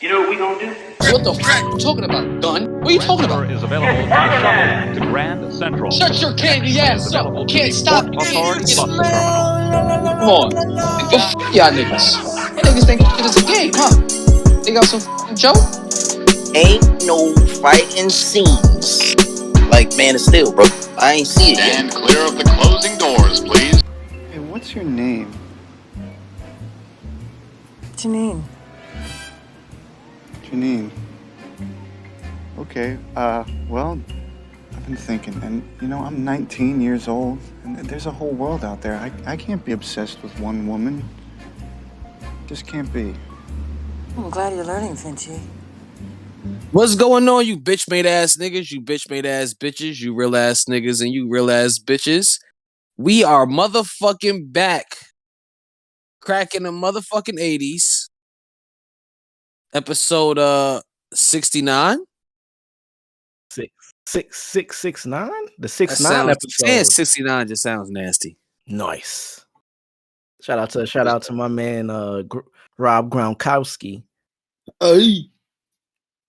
You know what we gonna do? What the fuck are you talking about, gun? What are you talking about? Is available by shuttle to Grand Central. Shut your candy ass up. Can't stop me. Authority bus terminal. Come on. Nigga, f y'all niggas. You niggas think shit is a game, huh? They got some f***ing joke? Ain't no fighting scenes like Man of Steel, bro. I ain't see it yet. Stand clear of the closing doors, please. Hey, what's your name? Janine. Janine. Okay, well, I've been thinking, and I'm 19 years old, and there's a whole world out there. I can't be obsessed with one woman. Just can't be. I'm glad you're learning, Finchy. What's going on, you bitch-made ass niggas, you bitch-made ass bitches, you real ass niggas, and you real ass bitches? We are motherfucking back. Cracking the motherfucking 80's. Episode 69. 669? The 69 episode. Saying 69 just sounds nasty. Nice. Shout out to my man Rob Gronkowski. Hey.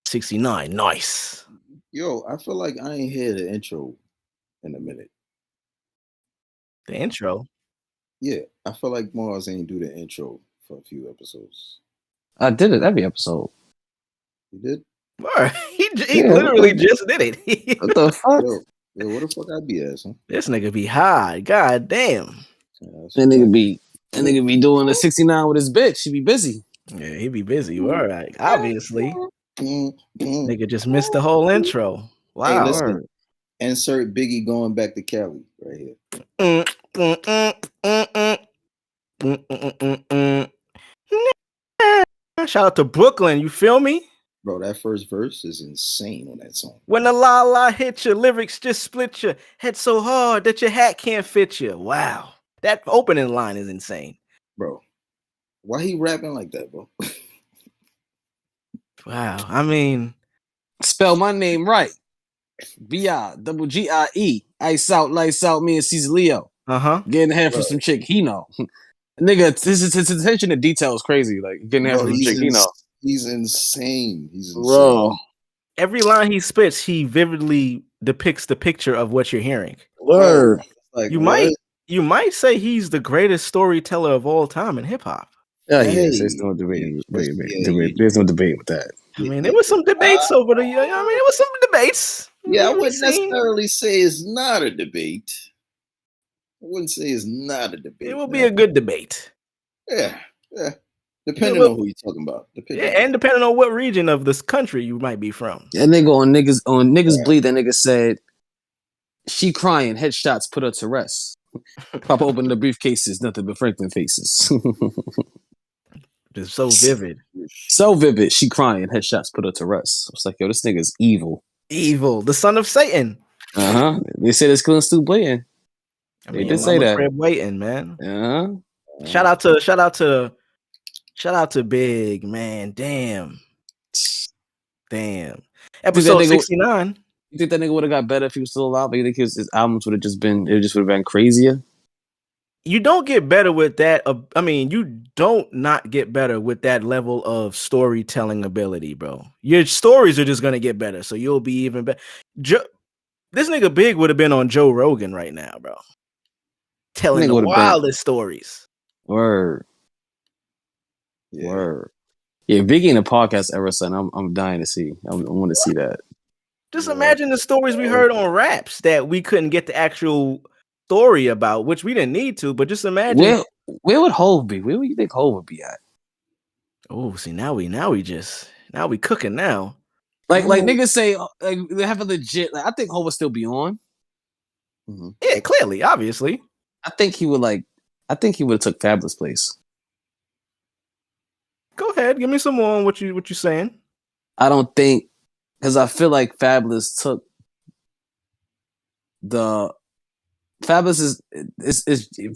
69. Nice. Yo, I feel like I ain't hear the intro in a minute. The intro? Yeah, I feel like Mars ain't do the intro for a few episodes. I did it every episode. You did? He literally just did it. What the fuck? Yo, what the fuck I be asking? This nigga be high. God damn. That nigga be doing the 69 with his bitch. She be busy. Yeah, he be busy. All right. Obviously. Nigga just missed the whole intro. Wow. Hey, listen, insert Biggie going back to Cali right here. Shout out to Brooklyn. You feel me? Bro, that first verse is insane on that song. When the la la hit your lyrics just split your head so hard that your hat can't fit you. Wow. That opening line is insane. Bro, why he rapping like that, bro? Wow. I mean, spell my name right. B-I-double-G-I-E. Ice out, lights out, me and Caesar Leo. Getting ahead for some chick he know. Nigga, his attention to detail is crazy. Like, getting ahead for some chick he know. He's insane. He's insane. Bro. Every line he spits, he vividly depicts the picture of what you're hearing. Word. Like, you might say he's the greatest storyteller of all time in hip hop. Yeah, there's no debate. There's no debate with that. I mean, there was some debates over the year. I mean, there was some debates. Yeah, I wouldn't necessarily say it's not a debate. I wouldn't say it's not a debate. It will be a good debate. Yeah. Depending on who you're talking about. And depending on what region of this country you might be from. That nigga on niggas bleed, that nigga said, she crying, headshots put her to rest. Pop open the briefcases, nothing but Franklin faces. Just so vivid. So vivid, she crying, headshots put her to rest. It's like, yo, this nigga's evil. Evil, the son of Satan. They said it's killing Stu Blayton. They did say that. Waiting, man. Shout out to Big, man. Damn. Episode 69. You think that nigga would have got better if he was still alive? But you think his albums would have would have been crazier? You don't get better with that. You don't not get better with that level of storytelling ability, bro. Your stories are just gonna get better, so you'll be even better. This nigga Big would have been on Joe Rogan right now, bro, telling the wildest stories. Word. Yeah. Word. Yeah, Biggie in the podcast era, son. I'm dying to see. I want to see that. Just imagine the stories we heard on raps that we couldn't get the actual story about, which we didn't need to, but just imagine. Where would Hov be? Where would you think Hov would be at? Oh, see, now we cooking now. Like niggas say, like they have a legit. Like, I think Hov would still be on. Mm-hmm. Yeah, clearly, obviously. I think he would have took Fabulous place. Go ahead, give me some more on what you saying. I don't think, because I feel like Fabulous took the Fabulous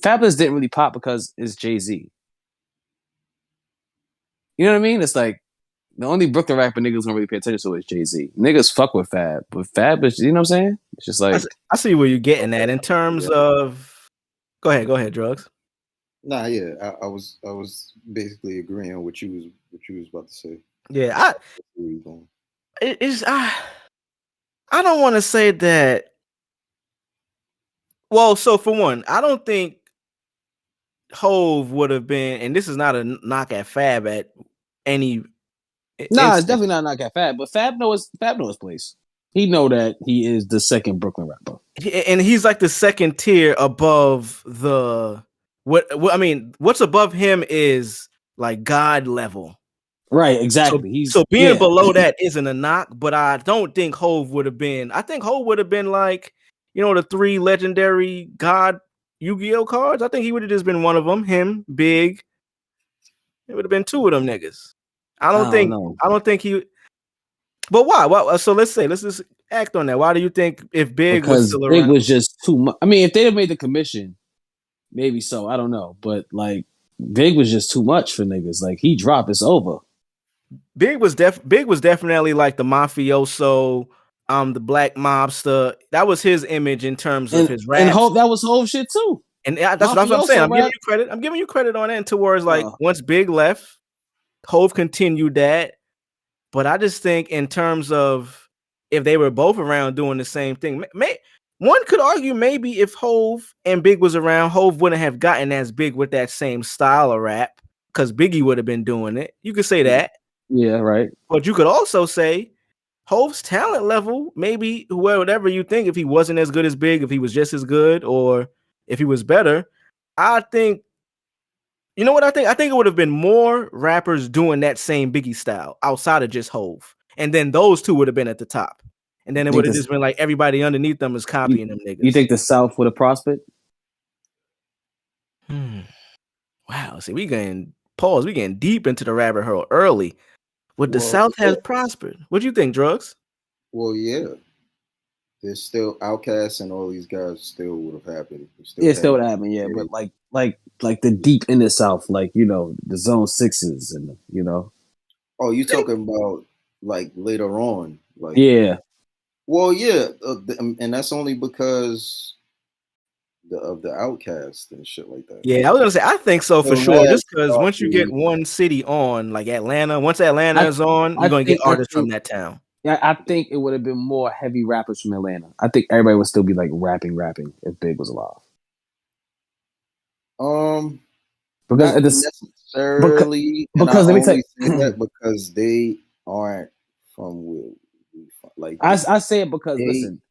Fabulous didn't really pop because it's Jay-Z. You know what I mean? It's like the only Brooklyn rapper niggas don't really pay attention to is Jay-Z. Niggas fuck with Fab, but Fab is, you know what I'm saying? It's just like I see where you're getting at in terms of. Go ahead, Drugs. Nah, yeah, I was basically agreeing on what you was about to say. Yeah, Where you going? I don't want to say that. Well, so for one, I don't think Hove would have been, and this is not a knock at Fab at any Nah, it's instance. definitely not knock at Fab, but Fab knows his place. He know that he is the second Brooklyn rapper. And he's like the second tier above the what I mean, what's above him is like God level. Right, So exactly. so being below that isn't a knock, but I don't think Hove would have been. I think Hove would have been like, the 3 legendary God Yu-Gi-Oh cards. I think he would have just been one of them. Him, Big. It would have been 2 of them niggas. I I don't don't think. know. I don't think he. But why? Why? So let's just act on that. Why do you think if Big was Because still Big around? was just too much. I mean, if they'd have made the commission, maybe so. I don't know. But like Big was just too much for niggas. Like he dropped, it's over. Big was definitely like the mafioso, the black mobster. That was his image in terms of his And raps. Hope that was whole shit too. And that's what I'm saying. Mafioso I'm giving rap. you credit. I'm giving you credit on that. And towards like once Big left, Hove continued that. But I just think in terms of if they were both around doing the same thing, one could argue maybe if Hove and Big was around, Hove wouldn't have gotten as big with that same style of rap because Biggie would have been doing it. You could say that. Yeah, right. But you could also say Hove's talent level, maybe whatever you think, if he wasn't as good as Big, if he was just as good, or if he was better, I think, you know what I think? I think it would have been more rappers doing that same Biggie style outside of just Hove. And then those 2 would have been at the top. And then it would have just been like everybody underneath them is copying them niggas. You think the South would have prospered? Wow. See, we getting deep into the rabbit hole early. Would the South have prospered? What do you think, Drugs? Well, yeah. There's still Outcasts and all these guys still would have happened. Still would happen, yeah. But like the deep in the South, like the Zone 6s and Oh, you talking about like later on? Like yeah. Well, yeah, and that's only because of the Outcast and shit like that. Yeah, I was gonna say I think so for So sure. Just because that's once you get one city on, like Atlanta, once Atlanta is on, you're gonna get artists from that town. Yeah, I think it would have been more heavy rappers from Atlanta. I think everybody would still be like rapping if Big was alive. Because not necessarily because let me tell you, say that because they aren't from where we from. Like I say it because listen,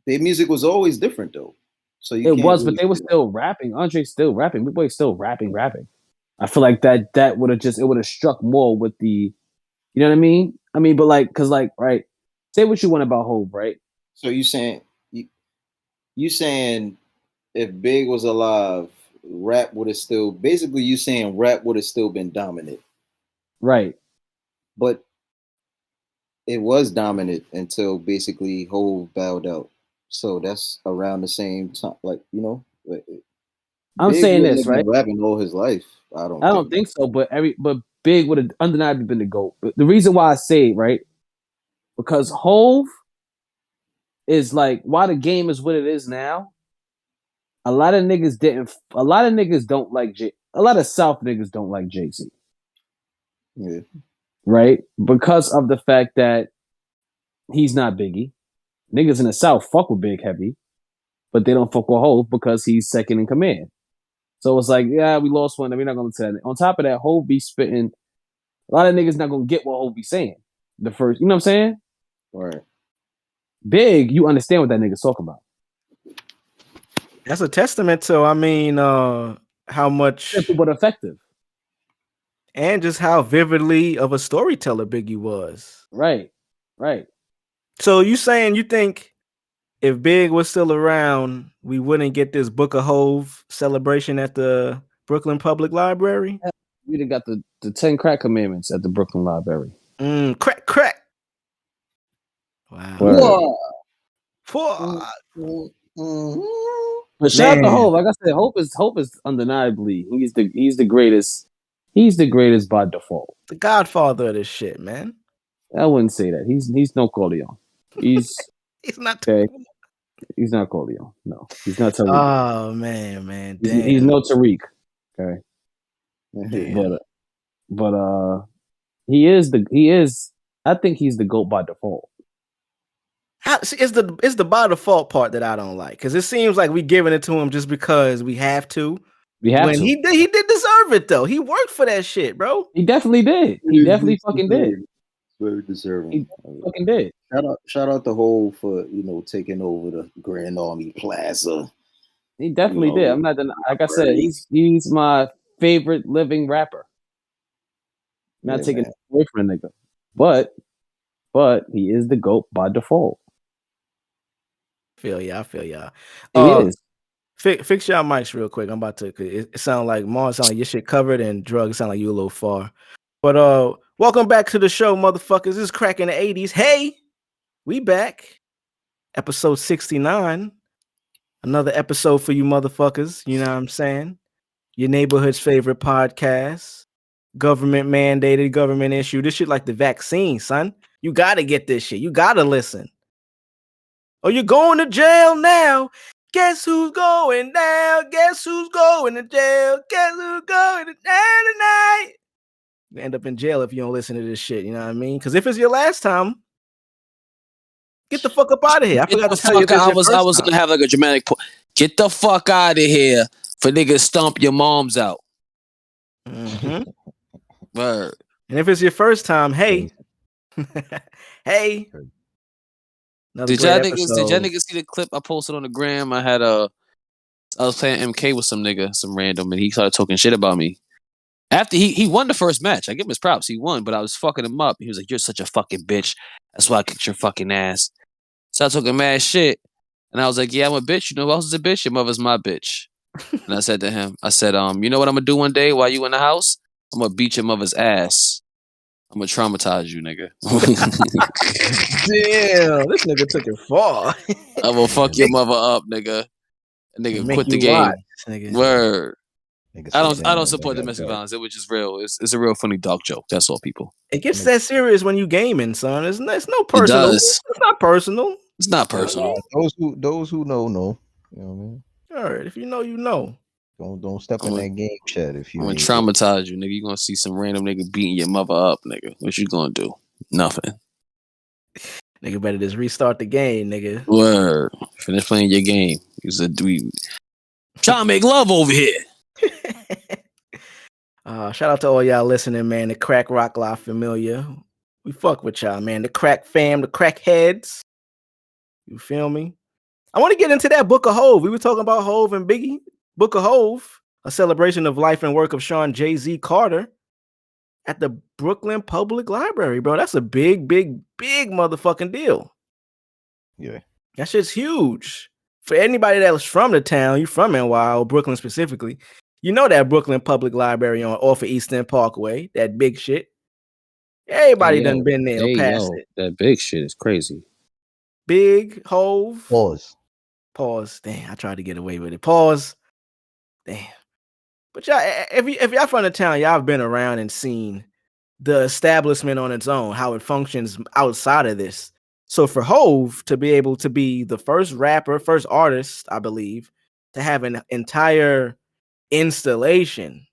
their music was always different though. So it was, but they were still rapping. Andre's still rapping. Big Boy's still rapping. I feel like that would have struck more with the, you know what I mean? I mean, but like, cause like, right? Say what you want about Hov, right? So you saying if Big was alive, rap would have still basically you saying rap would have still been dominant, right? But it was dominant until basically Hov bowed out. So that's around the same time, like I'm Big saying wouldn't this, have been right? rapping all his life. I don't think so, but Big would have undeniably been the GOAT. The reason why I say it, right? Because Hov is like, why the game is what it is now. A lot of niggas don't like a lot of South niggas don't like Jay-Z. Yeah. Right? Because of the fact that he's not Biggie. Niggas in the South fuck with Big Heavy, but they don't fuck with Hov because he's second in command. So it's like, yeah, we lost one, and we're not gonna tell it. On top of that, Hov be spitting. A lot of niggas not gonna get what Hov be saying. The first, you know what I'm saying? Right. Big, you understand what that nigga's talking about. That's a testament to, I mean, how much simple but effective, and just how vividly of a storyteller Biggie was. Right. So you saying you think if Big was still around, we wouldn't get this Book of Hov celebration at the Brooklyn Public Library? We'd have got the 10 crack commandments at the Brooklyn Library. Crack. Wow. But shout out to Hov. Like I said, Hov is undeniably he's the greatest. He's the greatest by default. The godfather of this shit, man. I wouldn't say that. He's no Corleone. He's not okay. He's not Corleone. No, he's not Tariq. Oh man, damn. He's no Tariq. Okay. Damn. But He is. I think he's the GOAT by default. See, it's the by default part that I don't like, because it seems like we giving it to him just because we have to. We have When to. he did deserve it though. He worked for that shit, bro. He definitely did. He definitely fucking did. Very deserving. He fucking did. Shout out to Hov for taking over the Grand Army Plaza. He definitely did. I'm not like I said, he's my favorite living rapper. Not taking it away from a nigga, but he is the GOAT by default. I feel y'all. He is. Fix y'all mics real quick. I'm about to. It sound like Mars sound like your shit covered, and drugs sound like you a little far. But welcome back to the show, motherfuckers. This is Crack in the 80s. Hey, we back. Episode 69. Another episode for you motherfuckers. You know what I'm saying? Your neighborhood's favorite podcast. Government mandated, government issue. This shit like the vaccine, son. You gotta get this shit. You gotta listen. Oh, you're going to jail now. Guess who's going down? Guess who's going to jail? Guess who's going to jail tonight? You end up in jail if you don't listen to this shit. You know what I mean? Because if it's your last time, get the fuck up out of here. I forgot to tell you. I was gonna have like a dramatic point. Get the fuck out of here for niggas stomp your moms out. Mm-hmm. Word. And if it's your first time, hey, hey. Did y'all niggas see the clip I posted on the gram? I was playing MK with some nigga, some random, and he started talking shit about me. After he won the first match. I give him his props. He won, but I was fucking him up. He was like, "You're such a fucking bitch. That's why I kicked your fucking ass." So I took mad shit. And I was like, "Yeah, I'm a bitch. You know who else is a bitch? Your mother's my bitch." And I said to him, you know what I'm gonna do one day while you in the house? I'm gonna beat your mother's ass. I'm gonna traumatize you, nigga. Damn, this nigga took it far. I'm gonna fuck your mother up, nigga. Nigga quit the game. Watch, Word. I don't Damn, support domestic violence. It was just real. It's a real funny dog joke. That's all, people. It gets that serious when you gaming, son. It's no personal. It does. It's not personal. It's not personal. Those who know. You know what I mean? All right, if you know, you know. Don't step in that game chat if you. I'm gonna traumatize you, nigga. You gonna see some random nigga beating your mother up, nigga. What you gonna do? Nothing. Nigga better just restart the game, nigga. Word. Finish playing your game. You said we trying to make love over here. Shout out to all y'all listening, man. The Crack Rock La Familia. We fuck with y'all, man. The Crack Fam, the Crack Heads. You feel me? I want to get into that Book of Hov. We were talking about Hov and Biggie. Book of Hov, a celebration of life and work of Sean Jay-Z Carter at the Brooklyn Public Library, bro. That's a big motherfucking deal. Yeah. That shit's huge. For anybody that was from the town, you from NY or Brooklyn specifically, you know that Brooklyn Public Library off of Eastern Parkway, that big shit. Everybody done been there or past it. That big shit is crazy. Big Hov. Pause. Damn, I tried to get away with it. Pause. Damn. But y'all, if y'all from the town, y'all have been around and seen the establishment on its own, how it functions outside of this. So for Hov to be able to be the first rapper, first artist, I believe, to have an entire installation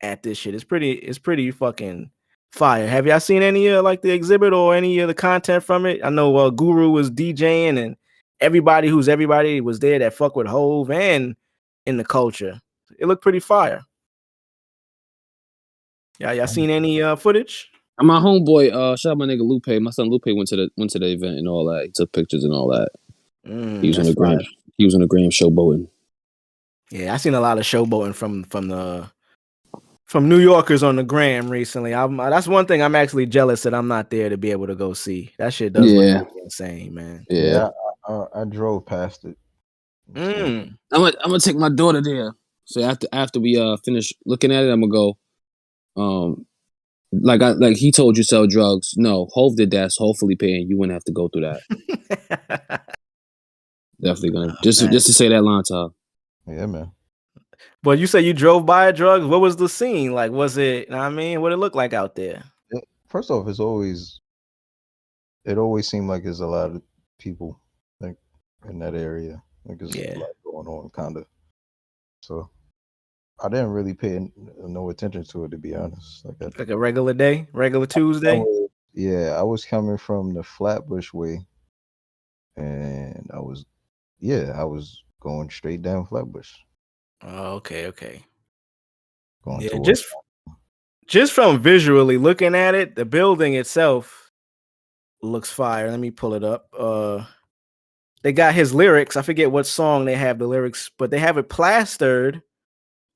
at this shit, it's pretty fucking fire. Have y'all seen any of like the exhibit or any of the content from it? I know Guru was DJing and everybody was there that fuck with Hov and in the culture. It looked pretty fire. Y'all seen any footage? My homeboy, shout out my nigga Lupe. My son Lupe went to the event and all that. He took pictures and all that. He was on the gram. He was on the gram showboating. Yeah, I seen a lot of showboating from New Yorkers on the gram recently. That's one thing I'm actually jealous that I'm not there to be able to go see. That shit does look insane, man. Yeah, I drove past it. I'm gonna take my daughter there. So after we finish looking at it, I'm gonna go. Like he told you sell drugs. No, Hov did that. So hopefully, paying you wouldn't have to go through that. Definitely gonna just to say that line to her. Yeah, man. But you say you drove by drugs. What was the scene like? Was it? I mean, what it look like out there? First off, it always seemed like there's a lot of people like in that area. Like there's a lot going on, kind of. So I didn't really pay no attention to it, to be honest. Like a regular day, regular Tuesday. I was coming from the Flatbush way, and I was going straight down Flatbush, Oh, okay. going Yeah, towards. just from visually looking at it, the building itself looks fire. Let me pull it up. They got his lyrics. I forget what song they have the lyrics, but they have it plastered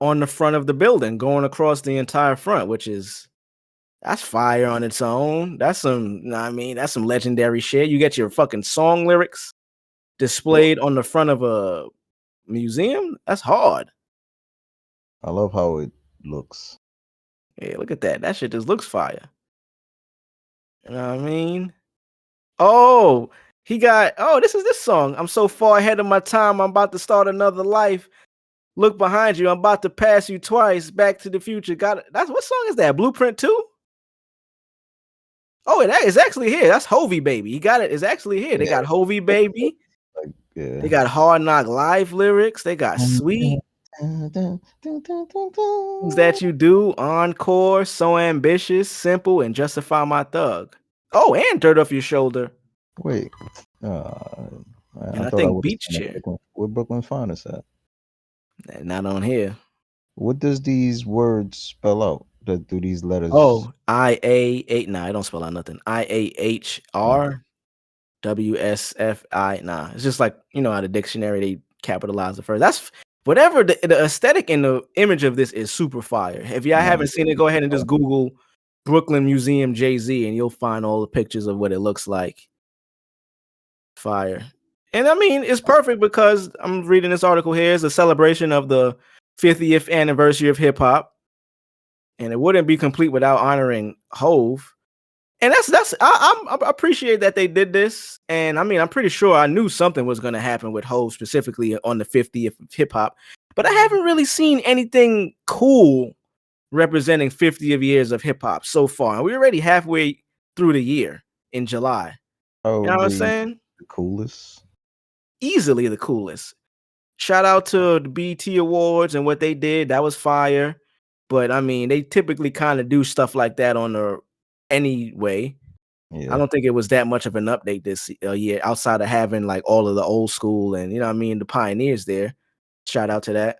on the front of the building, going across the entire front, that's fire on its own. That's that's some legendary shit. You get your fucking song lyrics displayed on the front of a museum. That's hard. I love how it looks. Yeah, look at that. That shit just looks fire. You know what I mean? Oh, this is this song. I'm so far ahead of my time. I'm about to start another life. Look behind you. I'm about to pass you twice. Back to the future. That's what song is that? Blueprint 2? Oh, it is actually here. That's Hovey Baby. He got it. It's actually here. They got Hovey Baby. They got Hard Knock Live lyrics. They got Sweet. Things that you do, Encore, So Ambitious, Simple, and Justify My Thug. Oh, and Dirt Off Your Shoulder. Wait. And I think Beach Chair. Where Brooklyn Finest at? Not on here. What does these words spell out? Do these letters? Oh, IAH. Nah, I don't spell out nothing. IAHR WSFI. Nah, it's just like, how the dictionary they capitalize the first. That's whatever the aesthetic and the image of this is super fire. If y'all haven't seen it, go ahead and just Google Brooklyn Museum Jay-Z and you'll find all the pictures of what it looks like. Fire. And I mean, it's perfect because I'm reading this article here. It's a celebration of the 50th anniversary of hip hop. And it wouldn't be complete without honoring Hov. And I appreciate that they did this. And I mean, I'm pretty sure I knew something was going to happen with Hov specifically on the 50th of hip hop, but I haven't really seen anything cool representing 50 years of hip hop so far. And we're already halfway through the year in July. You know what I'm saying? The coolest. Easily the coolest. Shout out to the BET Awards and what they did. That was fire. But I mean, they typically kind of do stuff like that on the anyway. Yeah. I don't think it was that much of an update this year outside of having like all of the old school and the pioneers there. Shout out to that.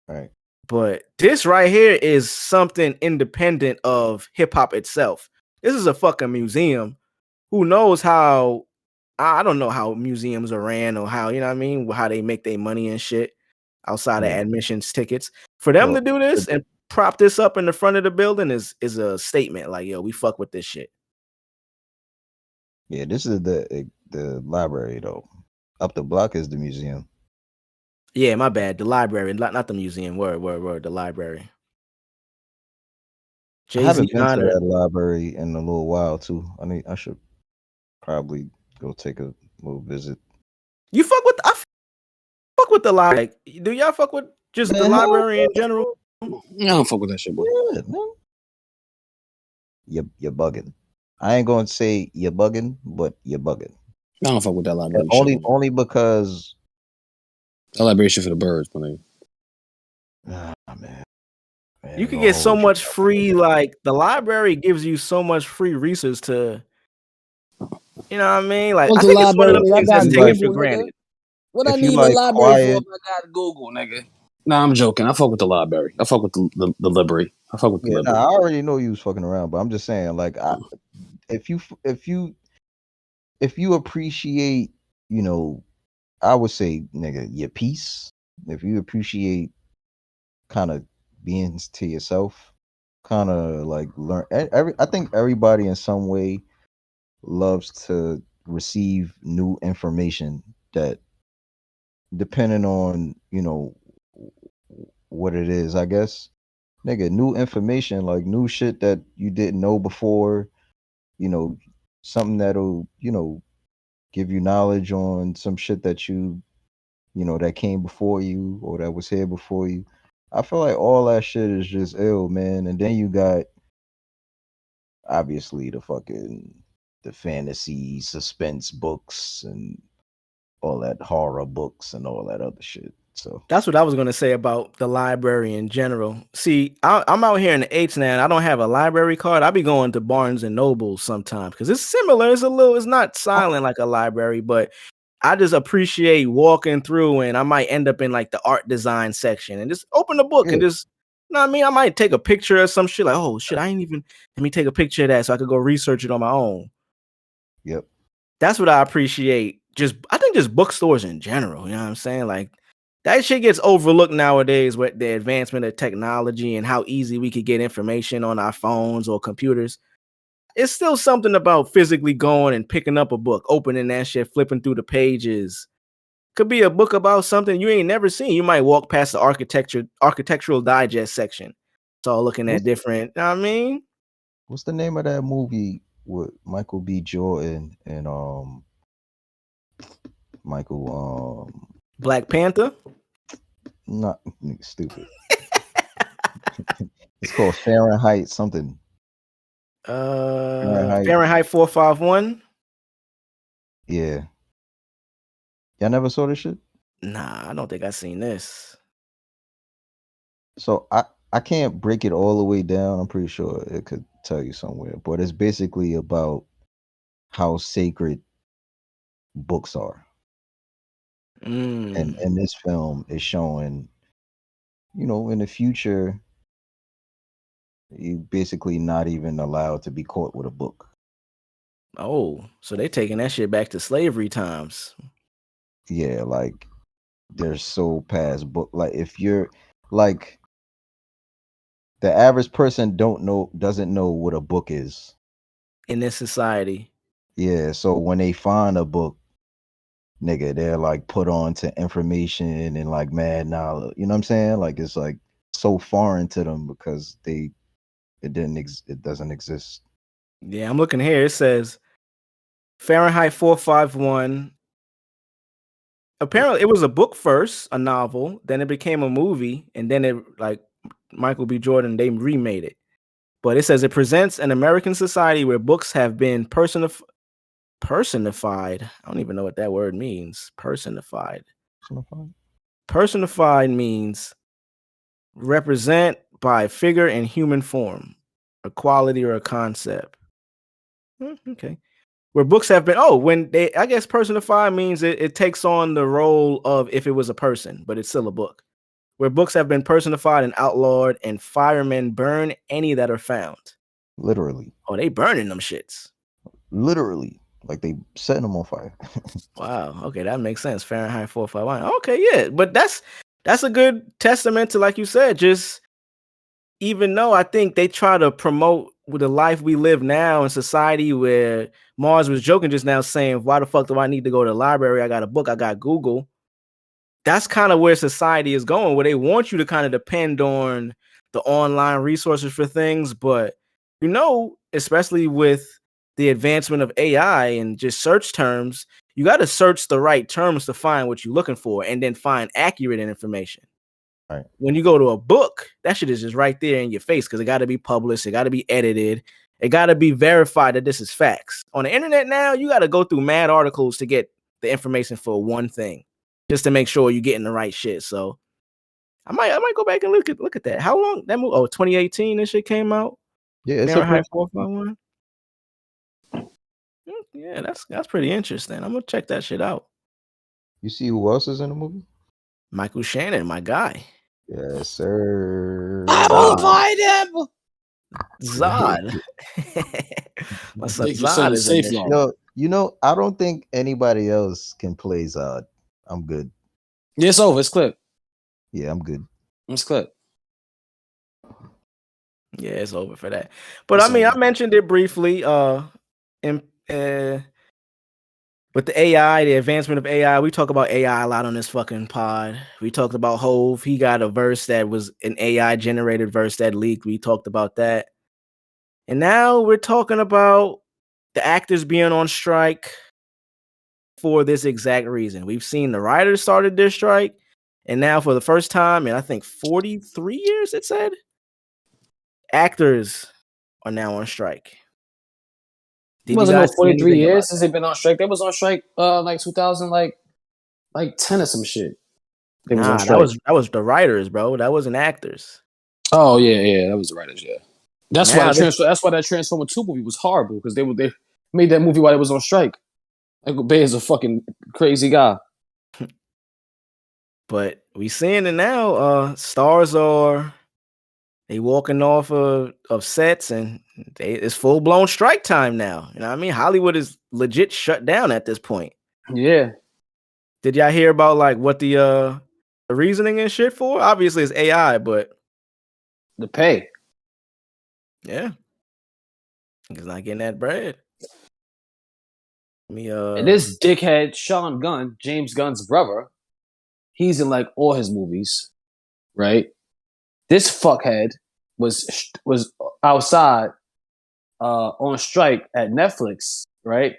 Right. But this right here is something independent of hip hop itself. This is a fucking museum. Who knows how? I don't know how museums are ran or how, how they make their money and shit outside of admissions tickets. For them to do this and prop this up in the front of the building is a statement like, yo, we fuck with this shit. Yeah, this is the library though. Up the block is the museum. Yeah, my bad. The library, not the museum. Word. The library. I haven't been to that library in a little while too. I should probably go take a little visit. You fuck with the library. Do y'all fuck with just the library in general? I don't fuck with that shit, boy. Yeah, man. You're bugging. I ain't gonna say you're bugging, but you're bugging. I don't fuck with that library. Only because that library shit for the birds, my nigga. Man, you can get so much free. Like the library gives you so much free research to. You know what I mean? Like I think it's one of the things that's taken for granted. What I need the library for if I got Google, nigga? Nah, I'm joking. I fuck with the library. I fuck with the library. I fuck with the library. Nah, I already know you was fucking around, but I'm just saying, like, if you appreciate, I would say, nigga, your peace. If you appreciate kind of being to yourself, kind of like learn. I think everybody in some way loves to receive new information that, depending on what it is, I guess, nigga, new information, like new shit that you didn't know before, something that'll give you knowledge on some shit that that came before you or that was here before you. I feel like all that shit is just ill, man. And then you got obviously the fantasy suspense books and all that horror books and all that other shit. So That's what I was gonna say about the library in general. See, I'm out here in the H now, and I don't have a library card. I be going to Barnes and Noble sometimes because it's similar. It's not silent like a library, but I just appreciate walking through, and I might end up in like the art design section and just open the book yeah, and just, you know what I mean? I might take a picture of some shit like, oh shit, I ain't even let me take a picture of that so I could go research it on my own. yep. That's what I appreciate. I think just bookstores in general. You know what I'm saying? Like that shit gets overlooked nowadays with the advancement of technology and how easy we could get information on our phones or computers. It's still something about physically going and picking up a book, opening that shit, flipping through the pages. Could be a book about something you ain't never seen. You might walk past the architectural digest section. It's all looking at What's different. You know what I mean? what's the name of that movie with Michael B. Jordan and Michael Black Panther. not nigga, stupid. It's called Fahrenheit something. Fahrenheit. Fahrenheit 451. Yeah. Y'all never saw this shit? Nah, I don't think I seen this. So I can't break it all the way down. I'm pretty sure it could tell you somewhere, but it's basically about how sacred books are. And this film is showing, in the future, you basically not even allowed to be caught with a book. Oh, so they taking that shit back to slavery times. Yeah, like they're so past book. Like if you're like the average person doesn't know what a book is. In this society. Yeah, so when they find a book, nigga, they're like put on to information and like mad knowledge. You know what I'm saying? Like it's like so foreign to them because it doesn't exist. Yeah, I'm looking here. It says Fahrenheit 451. Apparently, it was a book first, a novel, then it became a movie, and then it like Michael B. Jordan, they remade it. But it says it presents an American society where books have been personified. I don't even know what that word means. Personified. Personified means represent by figure in human form, a quality or a concept. Okay. Where books have been, I guess personified means it takes on the role of if it was a person, but it's still a book. Where books have been personified and outlawed, and firemen burn any that are found. Literally. Oh, they burning them shits. Literally. Like they setting them on fire. Wow. Okay, that makes sense. Fahrenheit 451. Okay, yeah. But that's a good testament to, like you said, just even though I think they try to promote with the life we live now in society where Mars was joking just now saying, why the fuck do I need to go to the library? I got a book, I got Google. That's kind of where society is going, where they want you to kind of depend on the online resources for things. But, especially with the advancement of AI and just search terms, you got to search the right terms to find what you're looking for and then find accurate information. Right. When you go to a book, that shit is just right there in your face because it got to be published, it got to be edited, it got to be verified that this is facts. On the internet now, you got to go through mad articles to get the information for one thing, just to make sure you're getting the right shit. So I might go back and look at that. How long that movie? Oh, 2018, this shit came out. Yeah, it's Fahrenheit 451. Yeah, that's pretty interesting. I'm gonna check that shit out. You see who else is in the movie? Michael Shannon, my guy. Yes, sir. I will find him. Zod. My son Thank you, Zod son. is in Safe this yard. shit. I don't think anybody else can play Zod. I'm good. Yeah, it's over. It's clipped. Yeah, I'm good. It's clipped. Yeah, it's over for that. But It's I mean, over. I mentioned it briefly. With the AI, the advancement of AI, we talk about AI a lot on this fucking pod. We talked about Hove. He got a verse that was an AI generated verse that leaked. We talked about that. And now we're talking about the actors being on strike for this exact reason. We've seen the writers started their strike. And now for the first time in, I think, 43 years, it said, actors are now on strike. It wasn't no 43 years since they've been on strike. They was on strike like 2000 like 10 or some shit. They was on Nah, strike. that was the writers, bro. That wasn't actors. Oh yeah, that was the writers. Yeah, that's why Now this, That's why that Transformer 2 movie was horrible because they made that movie while it was on strike. Michael Bay is a fucking crazy guy. but we seeing it now. Stars are they walking off of sets and it's full blown strike time now. You know what I mean? Hollywood is legit shut down at this point. Yeah, Did y'all hear about like what the reasoning and shit for? Obviously it's AI, but the pay. yeah, he's not getting that bread. And this dickhead Sean Gunn, James Gunn's brother, he's in like all his movies, right? This fuckhead was outside on strike at Netflix, right?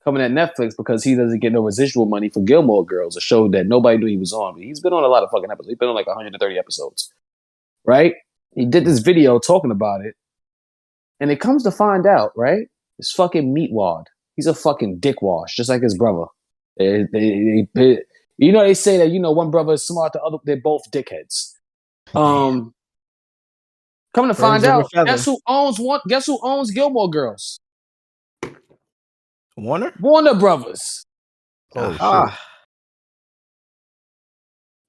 Coming at Netflix because he doesn't get no residual money for Gilmore Girls, a show that nobody knew he was on. But he's been on a lot of fucking episodes. He's been on like 130 episodes, right? He did this video talking about it, and it comes to find out, right? This fucking meatwad. He's a fucking dickwash, just like his brother. You know, they say that, you know, one brother is smart, the other, they're both dickheads. Coming to find Birds of a out, feather. guess who owns Gilmore Girls? Warner Brothers. Oh shit. Ah,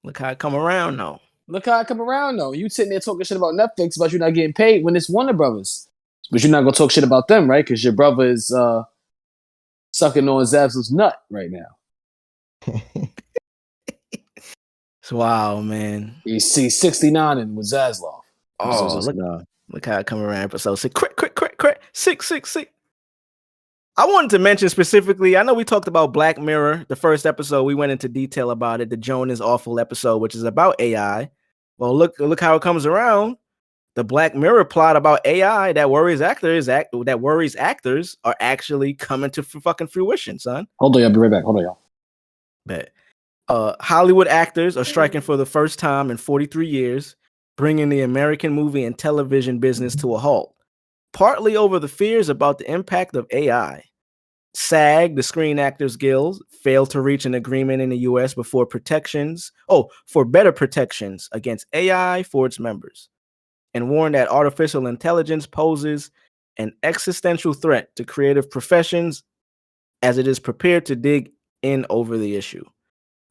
look how it come around though. Look how I come around though. You sitting there talking shit about Netflix about you not getting paid when it's Warner Brothers. But you're not gonna talk shit about them, right? Because your brother is sucking on Zap's nut right now. Wow, man. He's 69 and with Zaslav. Oh, look how it come around. Episode 6. Crit. 6. I wanted to mention specifically, I know we talked about Black Mirror, the first episode. We went into detail about it, the Joan Is Awful episode, which is about AI. Well, look how it comes around. The Black Mirror plot about AI that worries actors are actually coming to fucking fruition, son. Hold on, I'll be right back. Hold on, y'all. Bet. Hollywood actors are striking for the first time in 43 years, bringing the American movie and television business to a halt, partly over the fears about the impact of AI. SAG, the Screen Actors Guild, failed to reach an agreement in the U.S. for better protections against AI for its members, and warned that artificial intelligence poses an existential threat to creative professions as it is prepared to dig in over the issue.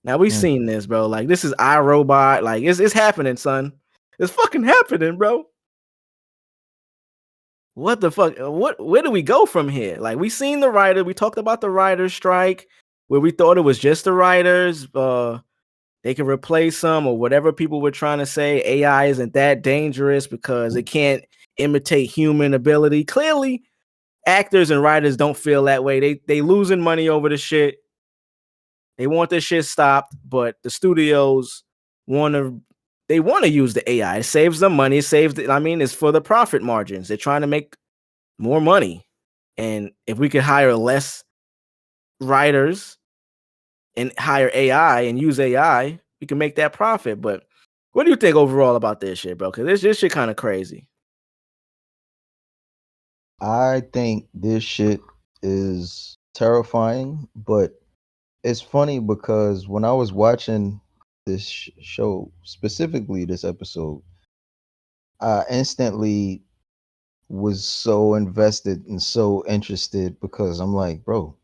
Now we've seen this, bro. Like, this is iRobot. Like, it's happening, son. It's fucking happening, bro. What the fuck? Where do we go from here? Like, we seen the writer. We talked about the writers' strike, where we thought it was just the writers. They can replace them or whatever people were trying to say. AI isn't that dangerous because it can't imitate human ability. Clearly, actors and writers don't feel that way. They losing money over the shit. They want this shit stopped, but the studios want to use the AI. It saves them money. It's for the profit margins. They're trying to make more money. And if we could hire less writers and hire AI and use AI, we can make that profit. But what do you think overall about this shit, bro? Because this shit kind of crazy. I think this shit is terrifying, but it's funny because when I was watching this show, specifically this episode, I instantly was so invested and so interested because I'm like, bro,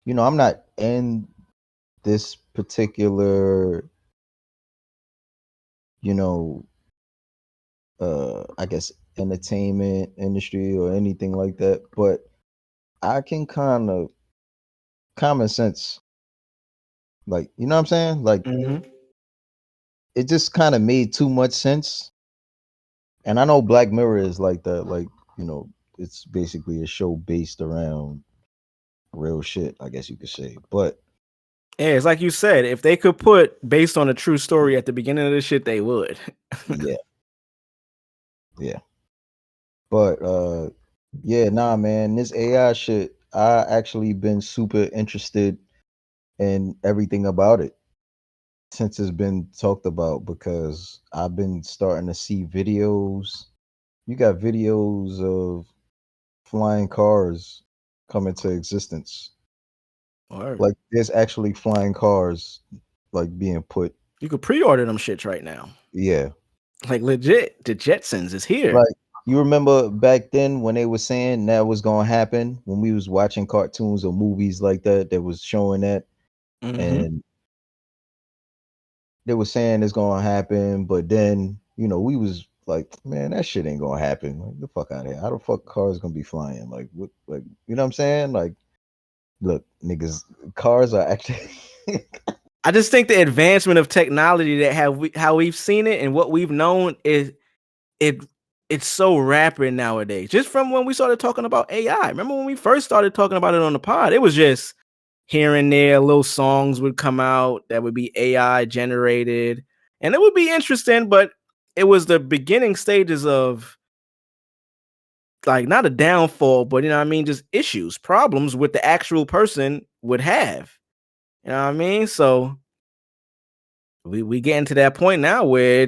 you know, I'm not in this particular, you know, I guess entertainment industry or anything like that, but I can kind of common sense, like, you know what I'm saying? Like, it just kind of made too much sense. And I know Black Mirror is like that, like, you know, it's basically a show based around real shit, I guess you could say. But yeah, it's like you said, if they could put based on a true story at the beginning of this shit, they would. yeah. But yeah, nah, man, this AI shit, I actually been super interested in everything about it since it's been talked about because I've been starting to see videos. You got videos of flying cars come into existence. Or Like there's actually flying cars like being put. you could pre-order them shits right now. Yeah. Like legit, the Jetsons is here. Like you remember back then when they were saying that was gonna happen when we was watching cartoons or movies like that was showing that, and they were saying it's gonna happen, but then we was like, man, that shit ain't gonna happen. Like, the fuck out of here. How the fuck cars gonna be flying? Like what? Like you know what I'm saying? Like, look, niggas, cars are actually. I just think the advancement of technology that how we've seen it and what we've known is it's so rapid nowadays. Just from when we started talking about AI. Remember when we first started talking about it on the pod? It was just here and there, little songs would come out that would be AI generated, and it would be interesting, but it was the beginning stages of like not a downfall, but you know what I mean, just issues, problems with the actual person would have. You know what I mean? So we getting to that point now where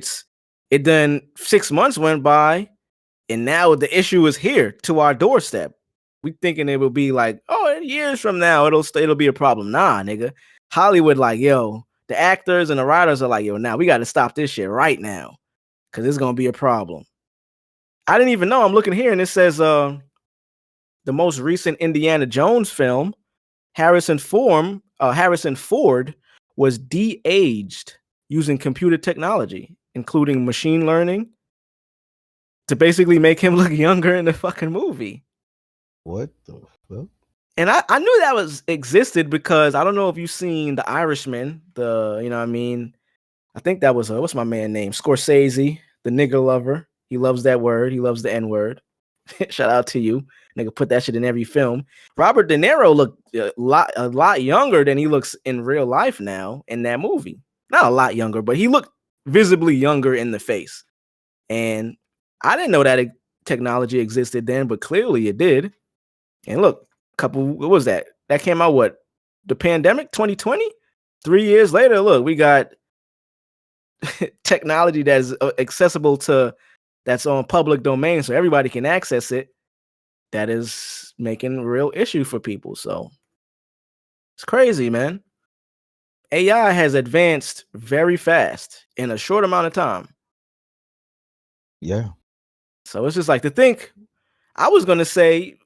it done 6 months went by, and now the issue is here to our doorstep. We thinking it will be like, oh, years from now it'll be a problem. Nah, nigga. Hollywood like, yo, the actors and the writers are like, yo, now we got to stop this shit right now because it's gonna be a problem. I didn't even know. I'm looking here and it says the most recent Indiana Jones film, Harrison Ford was de-aged using computer technology, including machine learning, to basically make him look younger in the fucking movie. What the fuck? And I knew that was existed because I don't know if you've seen The Irishman, you know what I mean? I think that was what's my man name? Scorsese, the nigger lover. He loves that word. He loves the N-word. Shout out to you. Nigga put that shit in every film. Robert De Niro looked a lot younger than he looks in real life now in that movie. Not a lot younger, but he looked visibly younger in the face. And I didn't know that technology existed then, but clearly it did. And look, what was that? That came out what? The pandemic, 2020? 3 years later, look, we got technology that's accessible that's on public domain so everybody can access it. That is making a real issue for people. So it's crazy, man. AI has advanced very fast in a short amount of time. Yeah. So it's just like to think, I was going to say,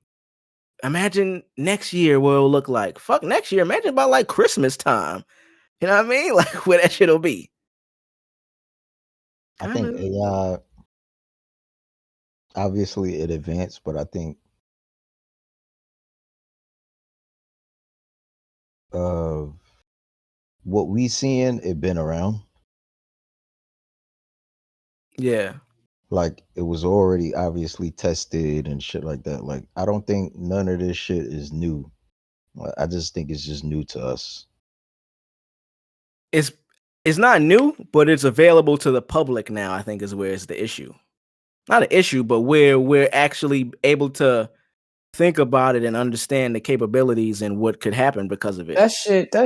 imagine next year what it'll look like. Fuck next year. Imagine about like Christmas time. You know what I mean? Like where that shit'll be. I think AI, obviously it advanced, but I think what we seeing, it been around. Yeah. Like it was already obviously tested and shit like that. Like I don't think none of this shit is new. I just think it's just new to us. It's not new, but it's available to the public now, I think is where it's the issue. Not an issue, but where we're actually able to think about it and understand the capabilities and what could happen because of it. That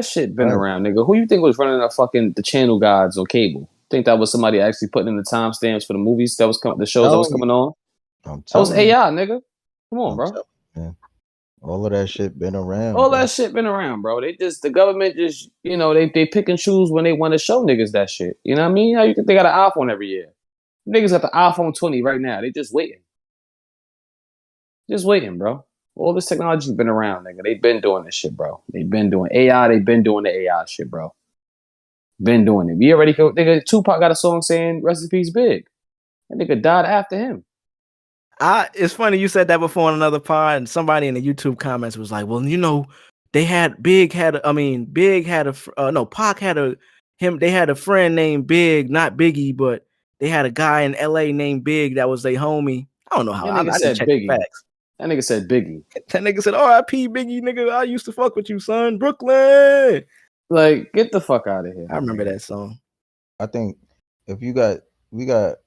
shit been around, nigga. Who you think was running the channel guides on cable? Think that was somebody actually putting in the timestamps for the movies the shows that was coming on? That was AI, nigga. Come on, bro. Man. All of that shit been around. All that shit been around, bro. The government just, they pick and choose when they want to show niggas that shit. You know what I mean? How you think they got an iPhone every year? Niggas got the iPhone 20 right now. They just waiting. Just waiting, bro. All this technology's been around, nigga. They been doing this shit, bro. They been doing AI. They been doing the AI shit, bro. Been doing it. We already, nigga, Tupac got a song saying "Rest in Peace, Big." That nigga died after him. It's funny you said that before on another pod, and somebody in the YouTube comments was like, "Well, Pac had they had a friend named Big, not Biggie, but they had a guy in LA named Big that was their homie." I don't know how. I didn't check the facts. That nigga said Biggie. That nigga said, "R.I.P. Biggie, nigga. I used to fuck with you, son. Brooklyn." Like, get the fuck out of here. I remember that song. I think if we got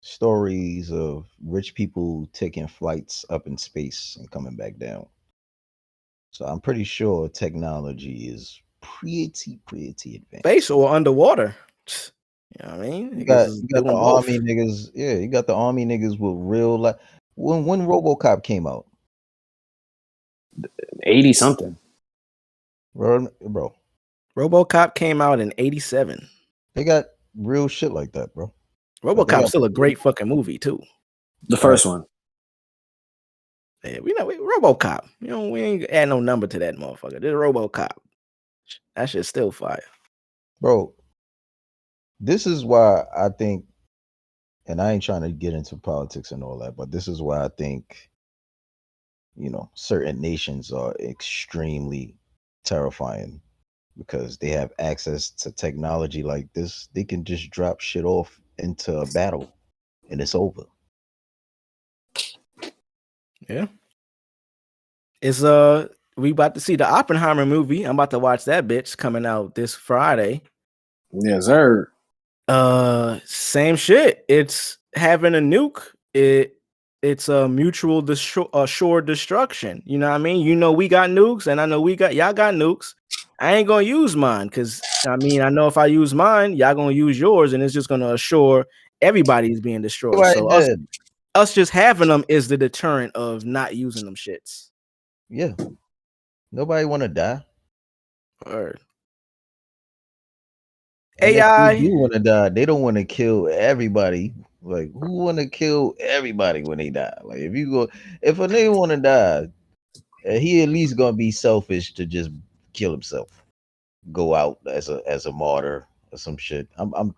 stories of rich people taking flights up in space and coming back down. So I'm pretty sure technology is pretty advanced. Space or underwater. You know what I mean? You got the army niggas. Yeah, you got the army niggas with real life. When RoboCop came out, 80 something. Bro, RoboCop came out in 87. they got real shit like that, bro. Like they RoboCop's got still a great fucking movie too. The first one. Yeah, we RoboCop. We ain't add no number to that motherfucker. This RoboCop. That shit's still fire. bro. This is why I think, and I ain't trying to get into politics and all that, but this is why I think, certain nations are extremely terrifying because they have access to technology like this. They can just drop shit off into a battle and it's over. Yeah. It's we about to see the Oppenheimer movie. I'm about to watch that bitch coming out this Friday. Yes, sir. Same shit. It's having a nuke. It's a mutual assured destruction. You know what I mean? We got nukes, and I know y'all got nukes. I ain't gonna use mine because I know if I use mine, y'all gonna use yours, and it's just gonna assure everybody's being destroyed. Right, So us just having them is the deterrent of not using them shits. Yeah. Nobody want to die. Word. And AI. if they do want to die, they don't want to kill everybody. Like, who want to kill everybody when they die? Like, if a nigga want to die, he at least gonna be selfish to just kill himself, go out as a martyr or some shit. I'm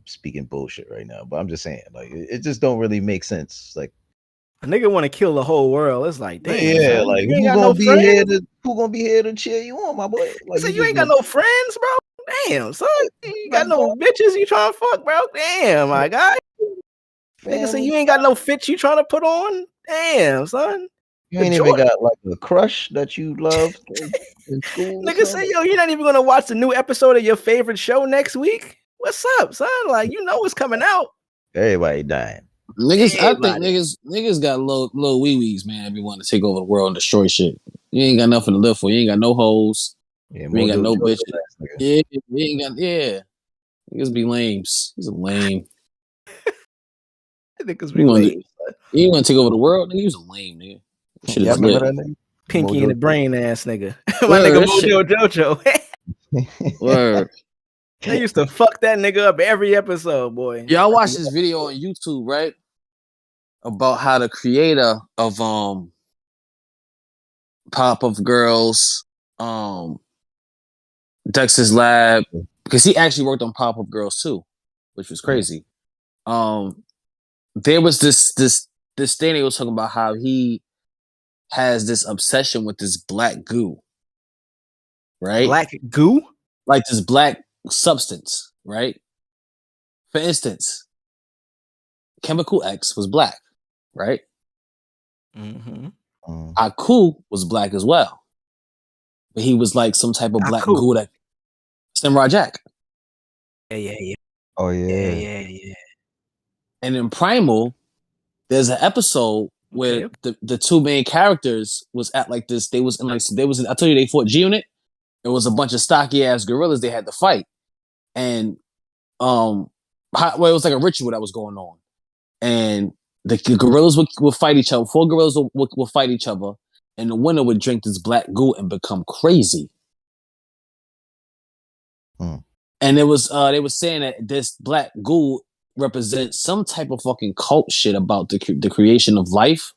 speaking bullshit right now, but I'm just saying, like, it just don't really make sense. Like, a nigga want to kill the whole world. It's like, damn, yeah, son, like you ain't who got gonna no be friends. who gonna be here to cheer you on, my boy? Like, So you ain't got no friends, bro. Damn, son, you got no bitches you trying to fuck, bro. Damn, my guy. Nigga say you ain't got no fit you trying to put on. Damn, son. You ain't even got like a crush that you love in school. Nigga say, yo, you're not even gonna watch the new episode of your favorite show next week. What's up, son? Like, it's coming out. Everybody dying. Niggas, I think niggas got little wee wees, man. If you want to take over the world and destroy shit, you ain't got nothing to live for. You ain't got no hoes. Yeah, you ain't got no bitches. Yeah, you ain't got. Yeah, niggas be lames. He's a lame. Niggas be lame. You want to take over the world? Nigga, he was a lame nigga. Shit is lit. That nigga? Pinky Mojo in the brain ass nigga. My Word, nigga Mojo Jojo. Word. They used to fuck that nigga up every episode, boy. Y'all watch this video on YouTube, right? About how the creator of Pop-Up Girls, Dexter's Lab, because he actually worked on Pop-Up Girls too, which was crazy. There was this thing they was talking about how he has this obsession with this black goo, right? Black goo? Like this black substance, right? For instance, Chemical X was black, right? Mm-hmm. Aku was black as well. But he was like some type of black goo that Samurai Jack. Yeah. Oh yeah. Yeah. And in Primal, there's an episode where the two main characters was at like this. They was in I told you they fought G-Unit. It was a bunch of stocky ass gorillas they had to fight. And it was like a ritual that was going on. And the gorillas would fight each other. 4 gorillas would fight each other. And the winner would drink this black goo and become crazy. And it was they were saying that this black goo represents some type of fucking cult shit about the creation of life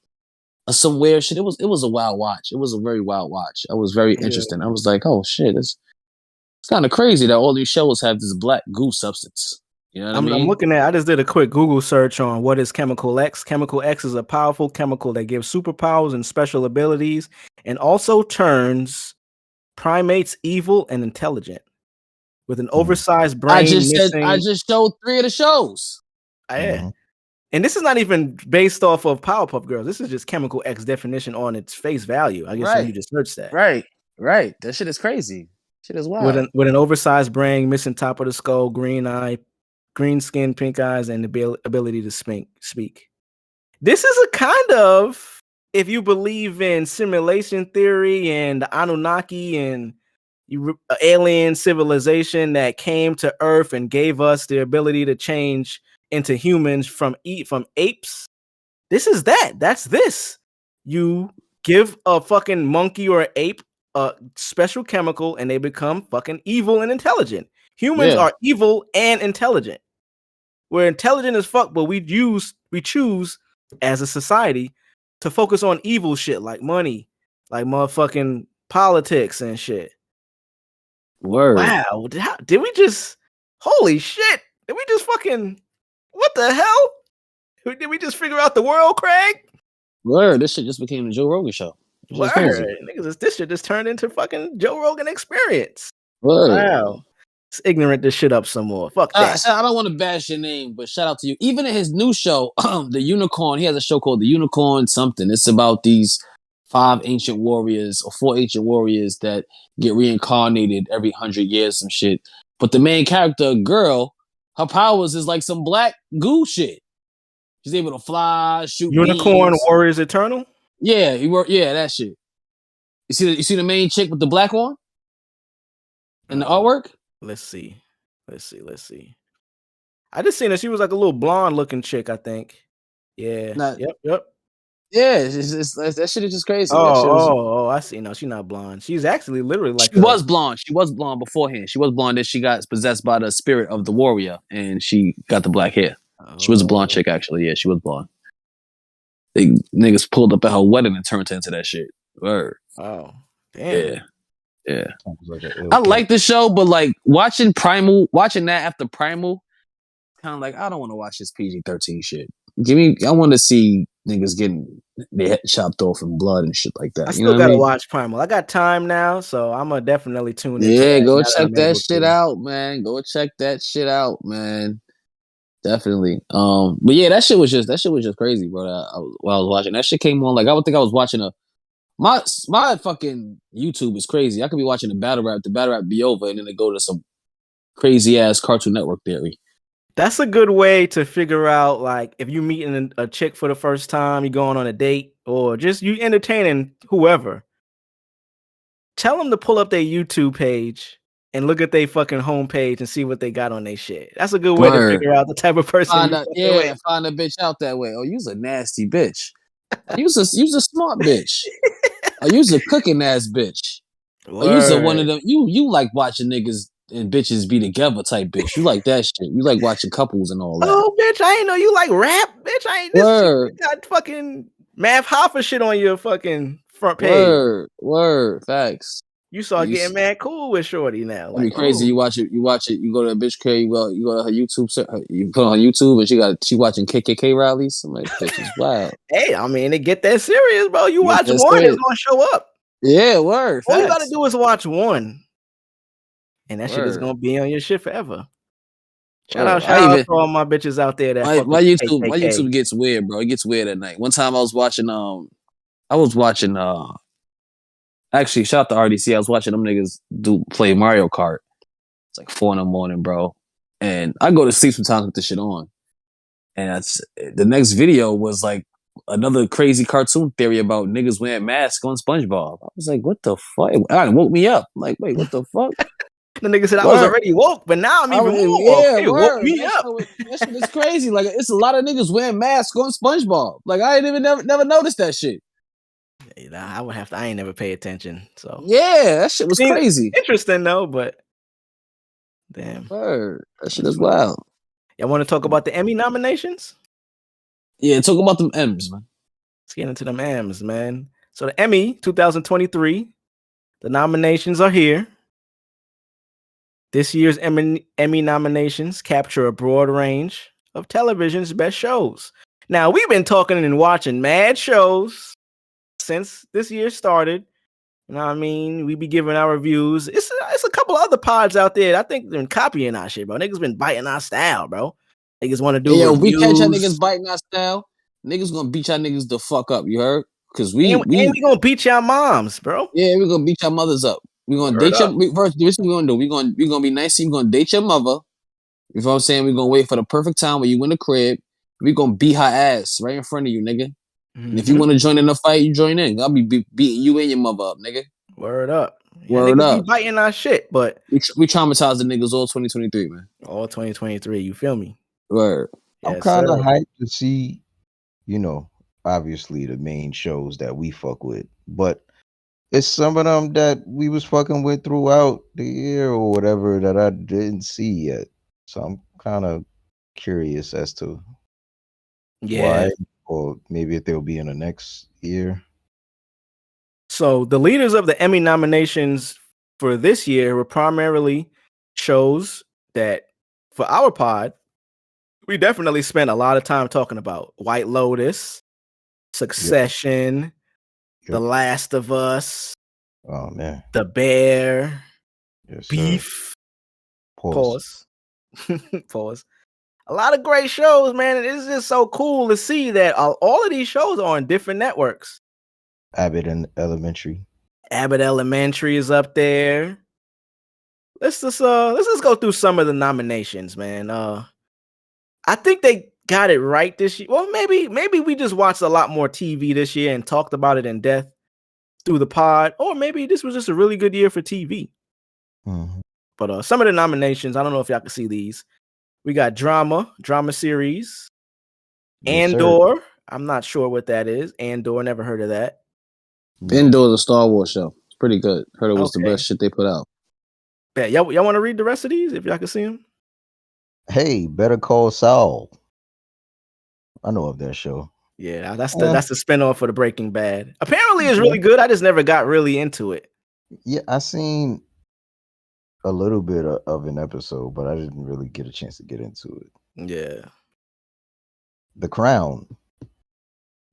or some weird shit. It was a wild watch. It was a very wild watch. It was very interesting. I was like, oh shit, it's kind of crazy that all these shows have this black goo substance. You know what I mean? I'm looking at. I just did a quick Google search on what is Chemical X. Chemical X is a powerful chemical that gives superpowers and special abilities, and also turns primates evil and intelligent. With an oversized brain, I just showed 3 of the shows. Yeah. And this is not even based off of Powerpuff Girls. This is just Chemical X definition on its face value. I guess you just searched that. Right. That shit is crazy. Shit is wild. With an oversized brain, missing top of the skull, green eye, green skin, pink eyes, and the ability to speak. This is a kind of, if you believe in simulation theory and the Anunnaki and alien civilization that came to Earth and gave us the ability to change into humans from apes. This is that. That's this. You give a fucking monkey or an ape a special chemical and they become fucking evil and intelligent. Humans Yeah. are evil and intelligent. We're intelligent as fuck, but we choose as a society to focus on evil shit like money, like motherfucking politics and shit. Word. Wow, did we just? Holy shit! Did we just fucking? What the hell? Did we just figure out the world, Craig? Word. This shit just became the Joe Rogan show. Which is crazy. Word, niggas, this shit just turned into fucking Joe Rogan Experience. Word. Wow, it's ignorant this shit up some more. Fuck that. I don't want to bash your name, but shout out to you. Even in his new show, The Unicorn, he has a show called The Unicorn something. It's about these 5 ancient warriors or 4 ancient warriors that get reincarnated every 100 years, some shit. But the main character, a girl, her powers is like some black goo shit. She's able to fly, shoot Unicorn beams. Warriors Eternal. Yeah, that shit. You see the main chick with the black one in the artwork. Let's see. I just seen her. She was like a little blonde looking chick, I think. Yeah. Yep. Yeah, that shit is just crazy. I see. No, she's not blonde. She's actually literally like she was blonde. She was blonde beforehand. She was blonde, and she got possessed by the spirit of the warrior, and she got the black hair. She was a blonde chick, actually. Yeah, she was blonde. They niggas pulled up at her wedding and turned her into that shit. Word. Oh, damn. Yeah. I like the show, but like watching that after Primal, kind of like I don't want to watch this PG-13 shit. I want to see niggas getting their head chopped off and blood and shit like that. I still gotta watch Primal. I got time now, so I'm gonna definitely tune in. Yeah, go check that shit out, man. Go check that shit out, man. Definitely. But yeah, that shit was just crazy, bro. While I was watching that shit came on, like I would think I was watching my fucking YouTube is crazy. I could be watching the battle rap be over, and then they go to some crazy ass Cartoon Network theory. That's a good way to figure out, like, if you meeting a chick for the first time, you going on a date, or just you entertaining whoever. Tell them to pull up their YouTube page and look at their fucking homepage and see what they got on their shit. That's a good way to figure out the type of person. Find a bitch out that way. Oh, you's a nasty bitch. You's a smart bitch. Oh, you's a cooking ass bitch. Oh, you's one of them. You like watching niggas and bitches be together type bitch. You like that shit. You like watching couples and all that. Oh, bitch, I ain't know you like rap, bitch. I ain't this shit. You got fucking Math Hoffa shit on your fucking front page. Word, facts. You start getting mad cool with Shorty now. That'd be crazy. You watch it. You go to a bitch crib. You go to her YouTube. You put on YouTube, and she watching KKK rallies. I'm like, bitch is wild. Hey, I mean, it get that serious, bro. You watch one, it's gonna show up. Yeah, word. All you gotta do is watch one, and that shit is gonna be on your shit forever. Shout out to all my bitches out there. My YouTube gets weird, bro. It gets weird at night. One time I was watching. Actually, shout out to RDC. I was watching them niggas play Mario Kart. It's like 4 a.m, bro. And I go to sleep sometimes with this shit on. And the next video was like another crazy cartoon theory about niggas wearing masks on SpongeBob. I was like, what the fuck? It woke me up. I'm like, wait, what the fuck? The nigga said I was already woke, but now I'm even more woke. It woke me up. That shit is crazy. Like, it's a lot of niggas wearing masks on SpongeBob. Like, I ain't even never noticed that shit. I ain't never pay attention. So yeah, that shit was crazy. Interesting though, but damn, word, that shit is wild. Y'all want to talk about the Emmy nominations? Yeah, talk about them M's, man. Let's get into them M's, man. So the Emmy 2023, the nominations are here. This year's Emmy nominations capture a broad range of television's best shows. Now, we've been talking and watching mad shows since this year started. You know what I mean? We be giving our reviews. It's a couple other pods out there. I think they're copying our shit, bro. Niggas been biting our style, bro. Niggas want to do reviews. We catch y'all niggas biting our style. Niggas gonna beat y'all niggas the fuck up, you heard? Because we gonna beat y'all moms, bro. Yeah, we gonna beat y'all mothers up. We gonna date your first. This is what we gonna do. We gonna be nice. We gonna date your mother. You know what I'm saying? We gonna wait for the perfect time when you in the crib. We gonna beat her ass right in front of you, nigga. Mm-hmm. And if you want to join in the fight, you join in. I'll be beating you and your mother up, nigga. Word up. Word up. Be biting our shit, but we traumatized the niggas all 2023, man. All 2023. You feel me? Word. I'm kind of hyped to see, obviously the main shows that we fuck with, but It's some of them that we was fucking with throughout the year or whatever that I didn't see yet. So I'm kind of curious as to Yeah. why, or maybe if they'll be in the next year. So the leaders of the Emmy nominations for this year were primarily shows that for our pod, we definitely spent a lot of time talking about: White Lotus, Yep. Succession, The Yep. Last of Us, Oh man. The Bear, Yes, sir. Beef. Pause. Pause. A lot of great shows, man. It's just so cool to see that all of these shows are on different networks. Abbott and Elementary. Abbott Elementary is up there. Let's just go through some of the nominations, man. I think they got it right this year. Well, maybe we just watched a lot more TV this year and talked about it in depth through the pod, or maybe this was just a really good year for TV. Mhm. But some of the nominations, I don't know if y'all can see these. We got drama series, Yes, sir. Andor. I'm not sure what that is. Andor, never heard of that. Indoor the Star Wars show. It's pretty good. Heard it was the Okay. best shit they put out. Yeah, y'all want to read the rest of these if y'all can see them? Hey, Better Call Saul. I know of that show. Yeah, that's the spinoff for the Breaking Bad. Apparently, it's really Yeah. good. I just never got really into it. Yeah, I seen a little bit of an episode, but I didn't really get a chance to get into it. Yeah, The Crown.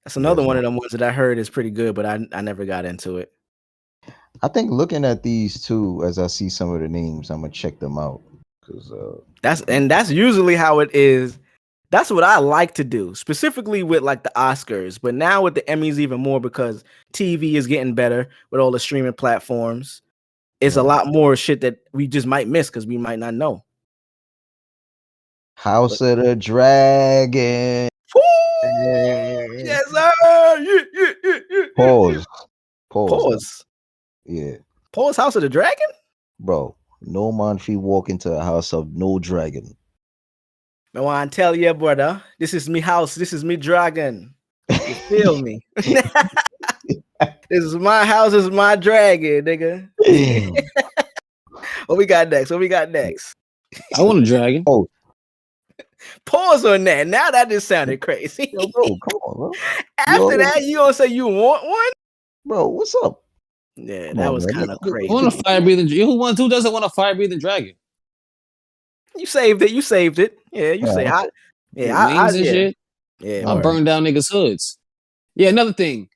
that's another Yes, one no. of them ones that I heard is pretty good, but I never got into it. I think looking at these two, as I see some of the names, I'm gonna check them out because That's usually how it is. That's what I like to do, specifically with like the Oscars, but now with the Emmys even more because TV is getting better with all the streaming platforms. It's a lot more shit that we just might miss because we might not know. House of the Dragon. Yes, sir. Yeah. Pause. Pause. Yeah, Pause. House of the Dragon. bro. No man fi walk into a house of no dragon. I want to tell you, brother, this is me house. This is me dragon. You feel me? This is my house. This is my dragon, nigga. What we got next? I want a dragon. Oh, Pause on that. Now that just sounded crazy. yo, bro, come on, bro. After that, you gonna say you want one? Bro, what's up? Yeah, Come that on, was man. kind of crazy. I want a fire breathing. Who doesn't want a fire breathing dragon? You saved it. Yeah, you say I. Yeah, Wings and shit. Yeah, I burn down niggas' hoods. Yeah, another thing.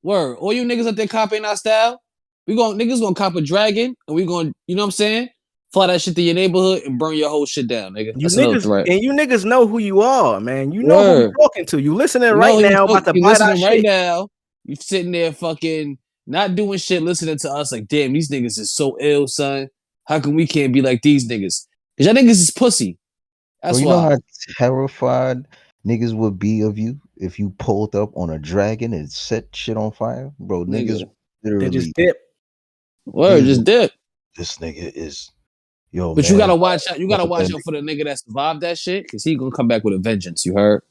Word, all you niggas up there copying our style, niggas gonna cop a dragon, and we gonna, you know what I'm saying? Fly that shit to your neighborhood and burn your whole shit down, nigga. That's another threat. And you niggas know who you are, man. You know who you're talking to. You listening right now, about to bite our shit. Now. You sitting there fucking not doing shit, listening to us like, damn, these niggas is so ill, son. How come we can't be like these niggas? Cause y'all niggas is pussy. That's Bro, you why. know how terrified niggas would be of you if you pulled up on a dragon and set shit on fire, bro. Niggas literally they just dip. Word, just dip. This nigga is yo. But man, you gotta watch out. You gotta watch out for the nigga that survived that shit, cause he gonna come back with a vengeance. You heard?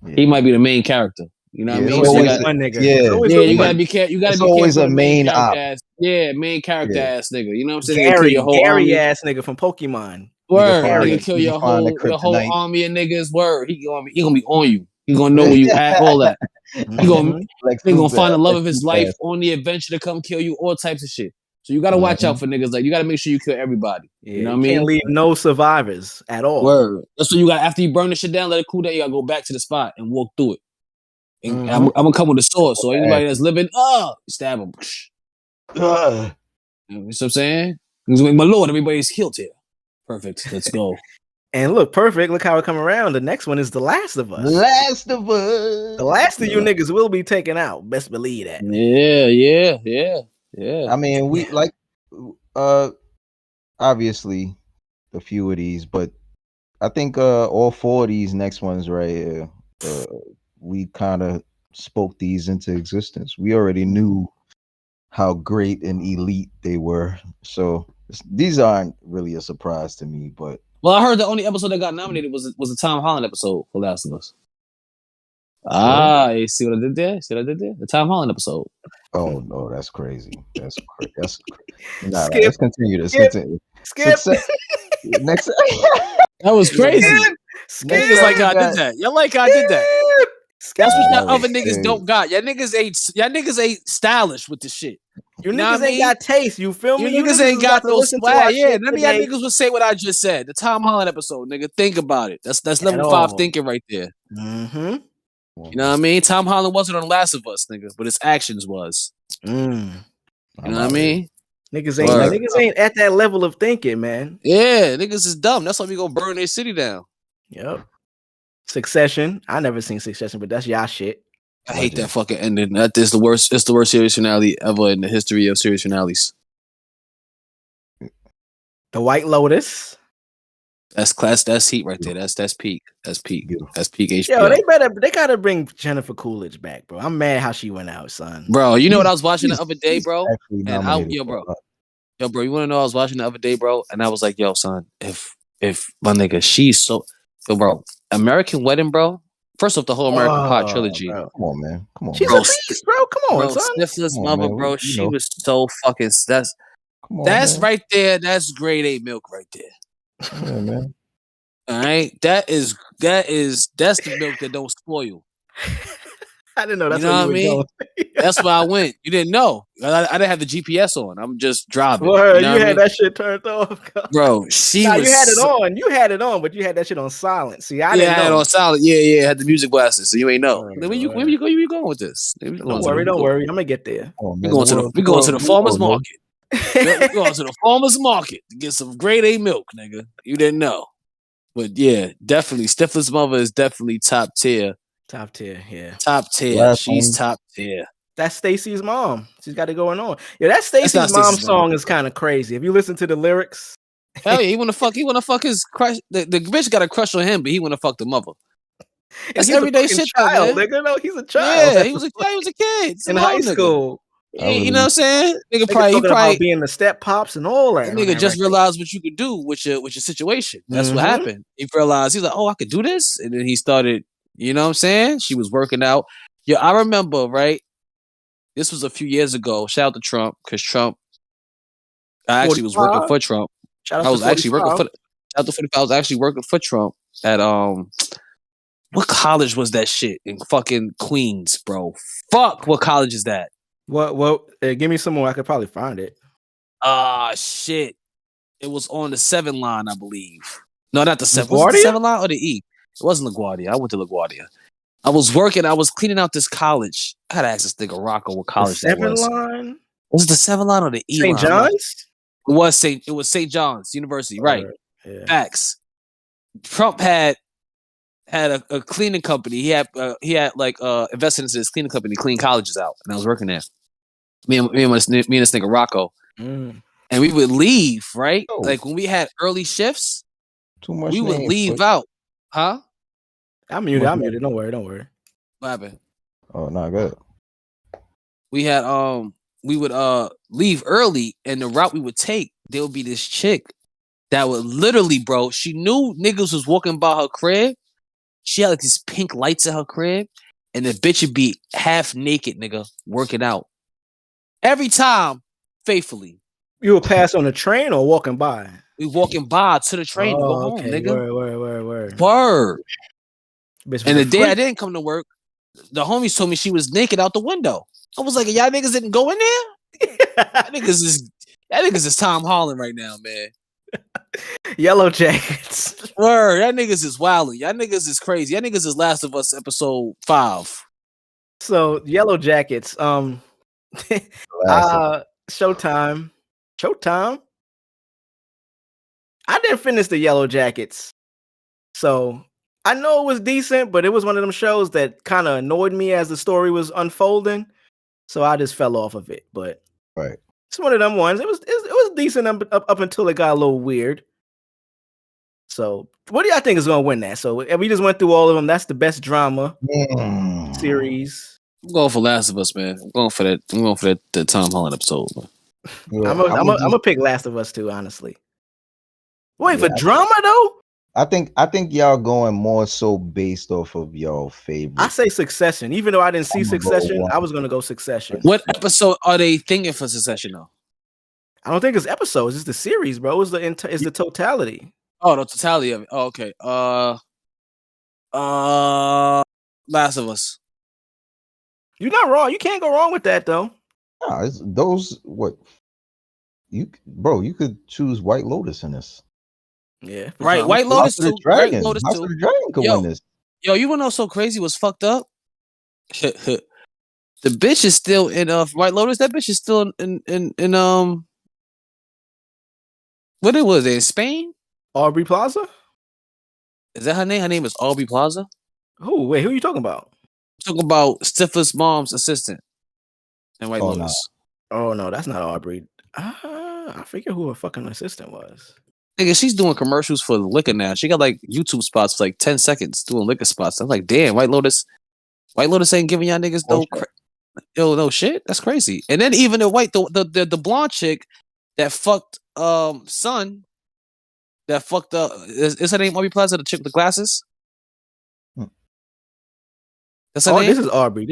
Yeah. He might be the main character. You know what I mean? So one nigga. Yeah, you gotta be careful. You gotta be always careful. a main op. Main character ass nigga. You know what I'm saying? Gary ass nigga from Pokemon. Word, nigga kill your whole army of niggas. Word, he gonna be on you. He gonna know where you at. All that. He gonna find the love of his life on the adventure to come kill you. All types of shit. So you gotta watch out for niggas. Like you gotta make sure you kill everybody. Yeah, you know what I mean? Can't leave no survivors at all. Word. That's what you got. After you burn the shit down, let it cool down. You gotta go back to the spot and walk through it. And I'm gonna come with a sword. So anybody that's living, stab him. You know what I'm saying? My lord, everybody's killed here. Perfect. Let's go. And look, perfect. Look how it come around. The next one is The Last of Us. The Last of Us. The last of you niggas will be taken out. Best believe that. Yeah. I mean, we like obviously a few of these, but I think all four of these next ones right here, we kind of spoke these into existence. We already knew how great and elite they were, so these aren't really a surprise to me. But I heard the only episode that got nominated was the Tom Holland episode for Last of Us. You see what I did there? The Tom Holland episode. Oh no, that's crazy. That's nah. Skip. Let's continue this. Skip. Continue. Skip. Next. That was crazy. Skip. Niggas like how I did that. Y'all like how I did that. Skip. That's what y'all Oh, other niggas shit. don't got. Y'all niggas ain't stylish with the shit. You know niggas what I ain't mean? got taste. You feel me? You niggas ain't is got about to no listen to our swag. Yeah, shit none of y'all today niggas would say what I just said. The Tom Holland episode, nigga. Think about it. That's at level 5 all. thinking right there. Mm-hmm. You know what I mean? Tom Holland wasn't on The Last of Us, nigga, but his actions was. Mm. You know what I mean? Niggas ain't at that level of thinking, man. Yeah, niggas is dumb. That's why we gonna burn their city down. Yep. Succession. I never seen Succession, but that's y'all shit. I hate that fucking ending. That is the worst. It's the worst series finale ever in the history of series finales. The White Lotus. That's class. That's heat right there. That's peak. That's peak. That's peak HBO. Yo, they gotta bring Jennifer Coolidge back, bro. I'm mad how she went out, son. Bro, you know what I was watching the other day, bro? And nominated bro, you want to know I was watching the other day, bro? And I was like, yo, son, if my nigga, she's so, yo, bro, American Wedding, bro. First off, the whole American Pie trilogy. Bro. Come on, man. Come on. She's Bro. a beast, bro. Come on, son. Stifler's mother, man. bro. She was so fucking. That's man. right there. That's grade A milk right there. Yeah, man. All right, that's the milk that don't spoil. I didn't know that's you know where what you I mean. would go. That's where I went. You didn't know. I didn't have the GPS on. I'm just driving. Word, you know had that shit turned off, bro. She was. You had it on. You had it on, but you had that shit on silent. See, I didn't know. Had it on silent. Yeah, had the music blasted, so you ain't know. Where you going with this? Don't worry. I'm gonna get there. We going to the farmers market. We going to the farmers market to get some grade A milk, nigga. You didn't know, but yeah, definitely. Stifler's mother is definitely top tier. Top tier, yeah. Top tier. She's top tier. That's Stacy's mom. She's got it going on. Yeah, that Stacy's mom song is kind of crazy. If you listen to the lyrics, hell yeah, he wanna fuck his crush. The bitch got a crush on him, but he wanna fuck the mother. That's everyday shit, child, man. Nigga, no, he's a child. Yeah, he was a kid in high school. You know what I'm saying? Nigga probably about being the step pops and all that. Nigga just realized what you could do with your situation. That's what happened. He realized he's like, oh, I could do this, and then he started. You know what I'm saying? She was working out. Yeah, I remember, right? This was a few years ago. Shout out to Trump, because Trump. I actually was working for Trump. I was actually working for. Shout out to 45. I was actually working for Trump at what college was that shit in fucking Queens, bro? Fuck, what college is that? What? Give me some more. I could probably find it. Shit. It was on the 7 line, I believe. No, not the 7. Was it the 7 line or the E? It wasn't LaGuardia. I went to LaGuardia. I was cleaning out this college. I gotta ask this nigga Rocco what college that was. 7 line? Was it the 7 line or the E line? St. John's? It was St. John's University, right? Yeah. Facts. Trump had a cleaning company. He had like invested into this cleaning company, clean colleges out, and I was working there. Me and this nigga Rocco, and we would leave right. Like when we had early shifts, we would leave out, huh? I'm muted. Don't worry. What happened? Oh, not good. We had we would leave early, and the route we would take, there would be this chick that would literally, bro, she knew niggas was walking by her crib. She had like these pink lights at her crib, and the bitch would be half naked, nigga, working out. Every time, faithfully. You would pass on the train or walking by? We walking by to the train to go home, nigga. Word. And the day I didn't come to work, the homies told me she was naked out the window. I was like, y'all niggas didn't go in there? That niggas is Tom Holland right now, man. Yellow Jackets. Word, that niggas is wilding. Y'all niggas is crazy. Y'all niggas is Last of Us episode 5. So Yellow Jackets. Showtime. I didn't finish the Yellow Jackets. So I know it was decent, but it was one of them shows that kind of annoyed me as the story was unfolding. So I just fell off of it. But right. It's one of them ones. It was decent up until it got a little weird. So, what do y'all think is going to win that? So, we just went through all of them. That's the best drama series. I'm going for Last of Us, man. I'm going for that the Tom Holland episode. Yeah, I'm gonna pick Last of Us too, honestly. Wait, for drama though? I think y'all going more so based off of y'all I favorite. say Succession. Even though I didn't see I'm gonna go Succession, one. I was gonna go Succession. What episode are they thinking for Succession though? I don't think it's episodes. It's the series, bro. It's the totality. Oh, the totality of it. Oh, okay. Last of Us. You're not wrong. You can't go wrong with that though. Nah, it's those what you could choose White Lotus in this. Yeah, Right, Pajamas. White House Lotus of the too. White Dragon. Lotus House of too. the Dragon could win this. Yo, you wanna know so crazy was fucked up? The bitch is still in White Lotus. That bitch is still in what it was in Spain? Aubrey Plaza. Is that her name? Her name is Aubrey Plaza. Who? Wait, who are you talking about? I'm talking about Stifler's mom's assistant in White Oh, no. Lotus. Oh no, that's not Aubrey. I forget who her fucking assistant was. Nigga, she's doing commercials for liquor now. She got like YouTube spots for like 10 seconds doing liquor spots. I'm like, damn, White Lotus ain't giving y'all niggas no shit. That's crazy. And then even the blonde chick that fucked son that fucked up is her name Aubrey Plaza, the chick with the glasses? That's her name? This is Aubrey.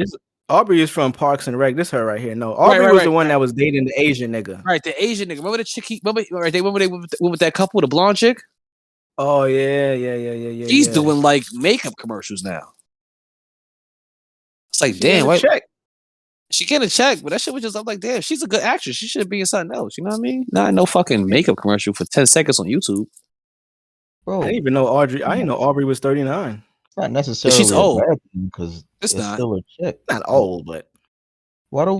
Aubrey is from Parks and Rec. This her right here. No, Aubrey was the one that was dating the Asian nigga. Right, the Asian nigga. Remember the chick? Remember they went with that couple, the blonde chick? Oh yeah. She's doing like makeup commercials now. It's like, She damn, getting a check. She getting a check, but that shit was just, I'm like, damn, she's a good actress. She should be in something else. You know what I mean? Not no fucking makeup commercial for 10 seconds on YouTube. Bro, I didn't even know Audrey. I didn't know Aubrey was 39. It's not necessarily she's old. a bad thing because it's not. still a chick. Not old, but why do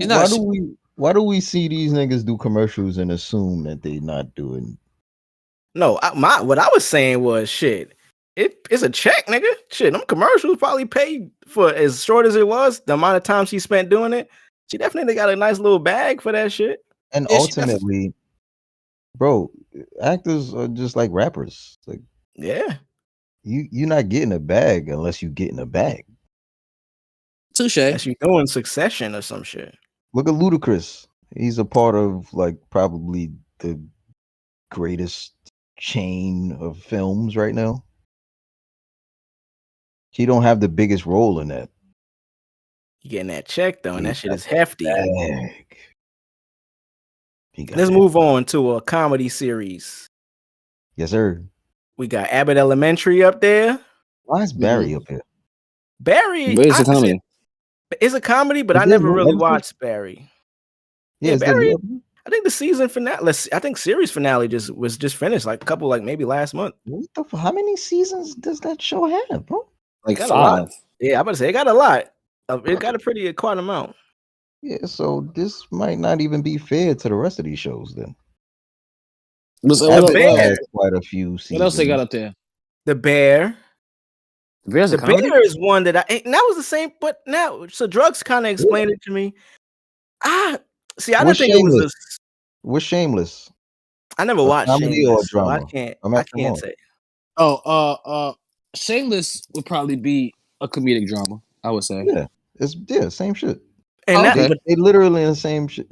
we see these niggas do commercials and assume that they not doing? No, what I was saying was shit. It's a check, nigga. Shit, them commercials probably paid for as short as it was. The amount of time she spent doing it, she definitely got a nice little bag for that shit. And ultimately, bro, actors are just like rappers. Like, yeah, you're not getting a bag unless you get in a bag. Touche. Unless you doing Succession or some shit. Look at Ludacris. He's a part of like probably the greatest chain of films right now. He don't have the biggest role in that. You getting that check though, and that shit is hefty. Let's move on to a comedy series. Yes, sir. We got Abbott Elementary up there. Why is Barry up here? Barry is a comedy. It's a comedy, but I never really watched Barry. Yeah, Barry. I think the season finale. I think series finale was just finished, like a couple, like maybe last month. How many seasons does that show have, bro? Like 5. Yeah, I'm about to say it got a lot. It got quite amount. Yeah, so this might not even be fair to the rest of these shows then. Quite a few seasons. What else they got up there? The Bear. The Bear is one that that was the same, but now so Drugs kind of explained it to me. I didn't think it was What's Shameless? I never watched Shameless, or drama. So I can't say. Shameless would probably be a comedic drama, I would say. Yeah, it's same shit. And but they literally in the same shit.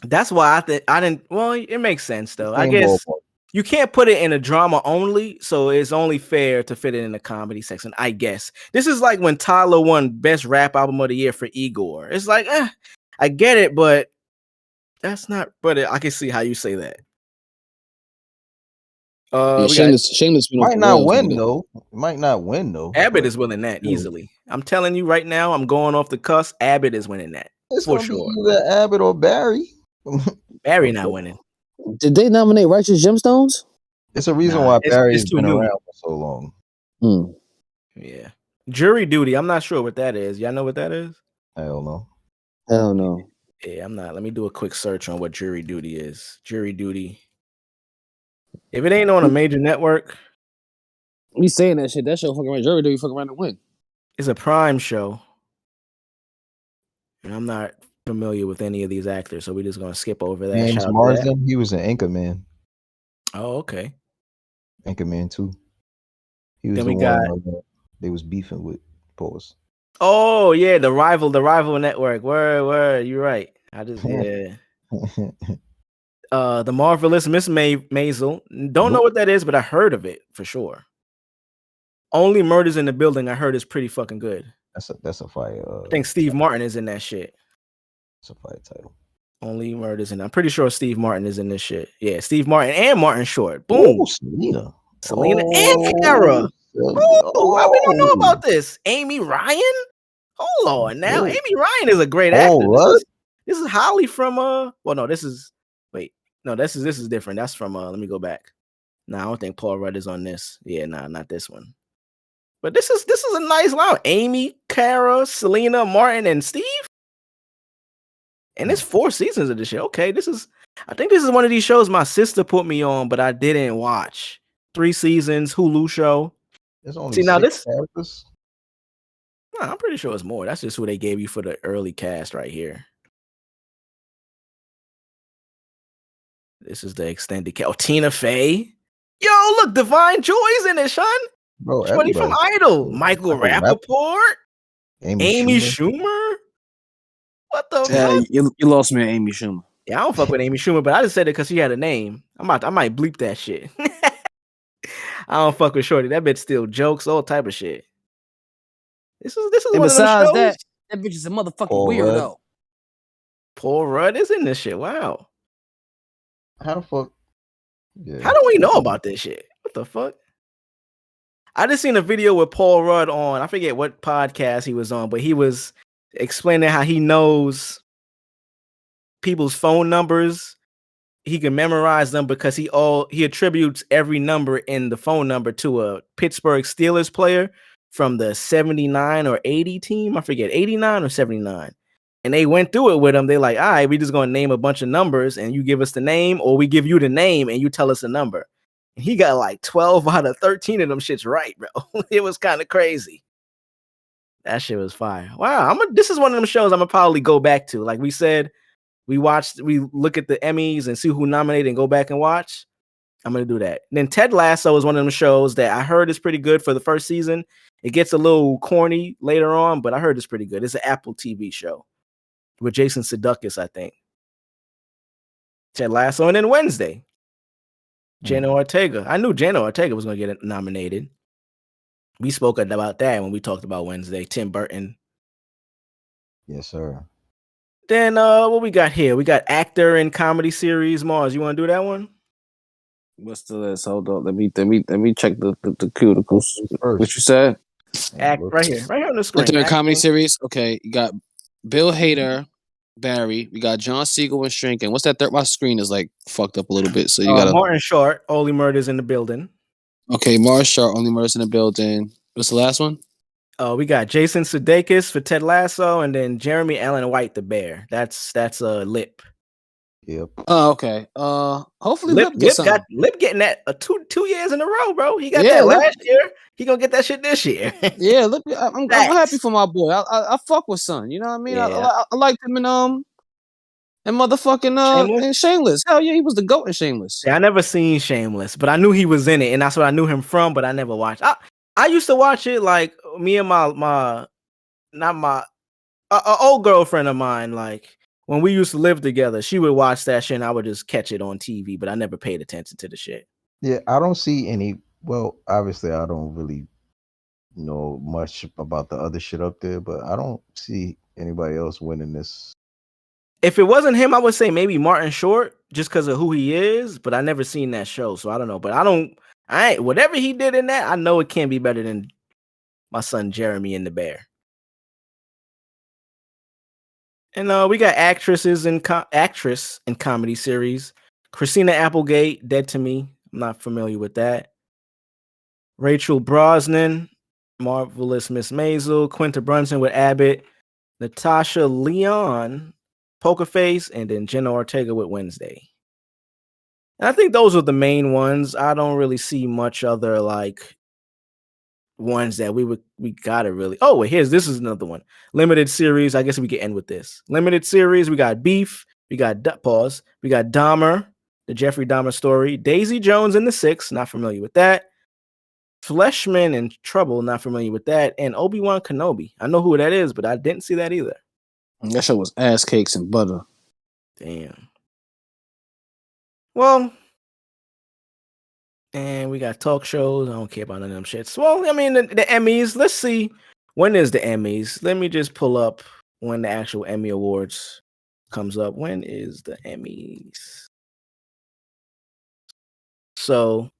That's why I didn't. Well, it makes sense though. I guess you can't put it in a drama only, so it's only fair to fit it in the comedy section. I guess this is like when Tyler won Best Rap Album of the Year for Igor. It's like, I get it, but that's not. But I can see how you say that. Shameless might not win though. Might not win though. Abbott is winning that easily. I'm telling you right now. I'm going off the cusp. Abbott is winning that for sure. Either Abbott or Barry. Barry not winning. Did they nominate Righteous Gemstones? It's a reason why Barry's been around for so long. Yeah. Jury Duty. I'm not sure what that is. Y'all know what that is? Hell no. Hell no. Yeah, I'm not. Let me do a quick search on what Jury Duty is. Jury Duty. If it ain't on a major network, me saying that shit. That show fucking around. Jury Duty fucking around to win. It's a Prime show, and I'm not familiar with any of these actors, so we're just gonna skip over that. James Marsden. He was an Anchorman. Oh, okay. Anchorman 2. He was then we got. They was beefing with Pause. Oh yeah, the rival network. Word. You're right. I just The Marvelous Miss Maisel. Don't know what that is, but I heard of it for sure. Only Murders in the Building, I heard is pretty fucking good. That's a fire. I think Steve Martin is in that shit. It's a fire title. Only Murders, and I'm pretty sure Steve Martin is in this shit. Yeah, Steve Martin and Martin Short. Boom. Ooh, Selena. And Kara. Oh, how we don't know about this? Amy Ryan? Hold on now. Amy Ryan is a great actor. This is Holly from well, no, this is this is different. That's from let me go back. No, I don't think Paul Rudd is on this. Yeah, nah, not this one. But this is a nice line. Amy, Kara, Selena, Martin, and Steve. And there's 4 seasons of this shit. Okay, I think this is one of these shows my sister put me on, but I didn't watch. 3 seasons, Hulu show. There's only 6 characters. No, I'm pretty sure it's more. That's just who they gave you for the early cast right here. This is the extended cast. Oh, Tina Fey. Yo, look, Divine Joy's in it, Sean. Bro, Shorty from Idol. Michael Rappaport. Amy Schumer. What the fuck? You lost me at Amy Schumer. Yeah, I don't fuck with Amy Schumer, but I just said it because she had a name. I might bleep that shit. I don't fuck with Shorty. That bitch steal jokes, all type of shit. This is and one besides of them shows. that bitch is a motherfucking weirdo. Paul Rudd is in this shit. Wow. How the fuck? Yeah. How do we know about this shit? What the fuck? I just seen a video with Paul Rudd on, I forget what podcast he was on, but he was explaining how he knows people's phone numbers. He can memorize them because he attributes every number in the phone number to a Pittsburgh Steelers player from the 79 or 80 team. I forget, 89 or 79. And they went through it with him. They like, all right, we just going to name a bunch of numbers and you give us the name, or we give you the name and you tell us the number. And he got like 12 out of 13 of them shits right, bro. It was kind of crazy. That shit was fire. Wow. This is one of them shows I'm going to probably go back to. Like we said, we look at the Emmys and see who nominated and go back and watch. I'm going to do that. And then Ted Lasso is one of them shows that I heard is pretty good for the first season. It gets a little corny later on, but I heard it's pretty good. It's an Apple TV show with Jason Sudeikis, I think. Ted Lasso. And then Wednesday, Jenna Ortega. I knew Jenna Ortega was going to get nominated. We spoke about that when we talked about Wednesday. Tim Burton. Yes, sir. Then what we got here? We got actor in comedy series. Mars, you want to do that one? What's the list? Hold on. Let me check the cuticles. What you said? Act right here on the screen. Actor in comedy series. Okay, you got Bill Hader, Barry. We got John Siegel and Shrinking. What's that third? My screen is like fucked up a little bit, so you got Martin Short. Only Murders in the Building. Okay, Martin Short. Only Murders in the Building. What's the last one? We got Jason Sudeikis for Ted Lasso, and then Jeremy Allen White, the Bear. That's Lip. Yep. Oh, okay. Hopefully Lip getting that 2 years in a row, bro. He got that last year. He gonna get that shit this year. Yeah, Lip. I'm happy for my boy. I fuck with Son. You know what I mean? Yeah. I liked him in motherfucking in Shameless. Hell yeah, he was the GOAT in Shameless. Yeah, I never seen Shameless, but I knew he was in it, and that's what I knew him from. But I never watched. I used to watch it, like me and my old girlfriend of mine, like when we used to live together, she would watch that shit and I would just catch it on TV, but I never paid attention to the shit. Yeah, I don't see any. Well, obviously, I don't really know much about the other shit up there, but I don't see anybody else winning this. If it wasn't him, I would say maybe Martin Short, just because of who he is, but I never seen that show, so I don't know. But whatever he did in that, I know it can't be better than my son Jeremy and the Bear. And we got actress in comedy series. Christina Applegate, Dead to Me. I'm not familiar with that. Rachel Brosnan, Marvelous Miss Maisel. Quinta Brunson with Abbott. Natasha Lyonne, Poker Face, and then Jenna Ortega with Wednesday. And I think those are the main ones. I don't really see much other like ones that we gotta really. Oh wait, this is another one. Limited series. I guess we can end with this. Limited series. We got Beef. We got Pause. We got Dahmer, the Jeffrey Dahmer story. Daisy Jones and the Six. Not familiar with that. Fleshman in Trouble. Not familiar with that. And Obi-Wan Kenobi. I know who that is, but I didn't see that either. That show was ass cakes and butter. Damn. Well, and we got talk shows. I don't care about none of them shits. Well, I mean, the Emmys. Let's see. When is the Emmys? Let me just pull up when the actual Emmy Awards comes up. When is the Emmys? So,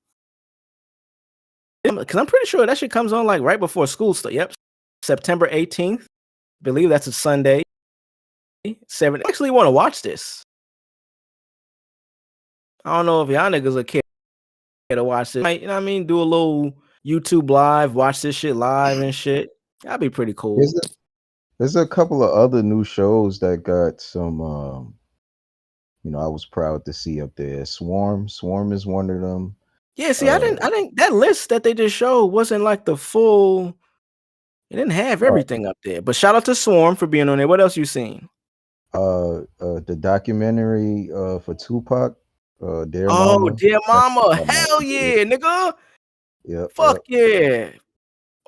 because I'm pretty sure that shit comes on like right before school starts. Yep, September 18th. Believe that's a Sunday. 7. I actually want to watch this. I don't know if y'all niggas are care to watch this. You know what I mean? Do a little YouTube live, watch this shit live and shit. That'd be pretty cool. There's a couple of other new shows that got some I was proud to see up there. Swarm is one of them. Yeah, see, I didn't that list that they just showed wasn't like the full. It didn't have everything up there. But shout out to Swarm for being on there. What else you seen? The documentary for Tupac, Dear Oh, Mama. Dear Mama. That's Hell yeah, nigga. Yep. Fuck yeah.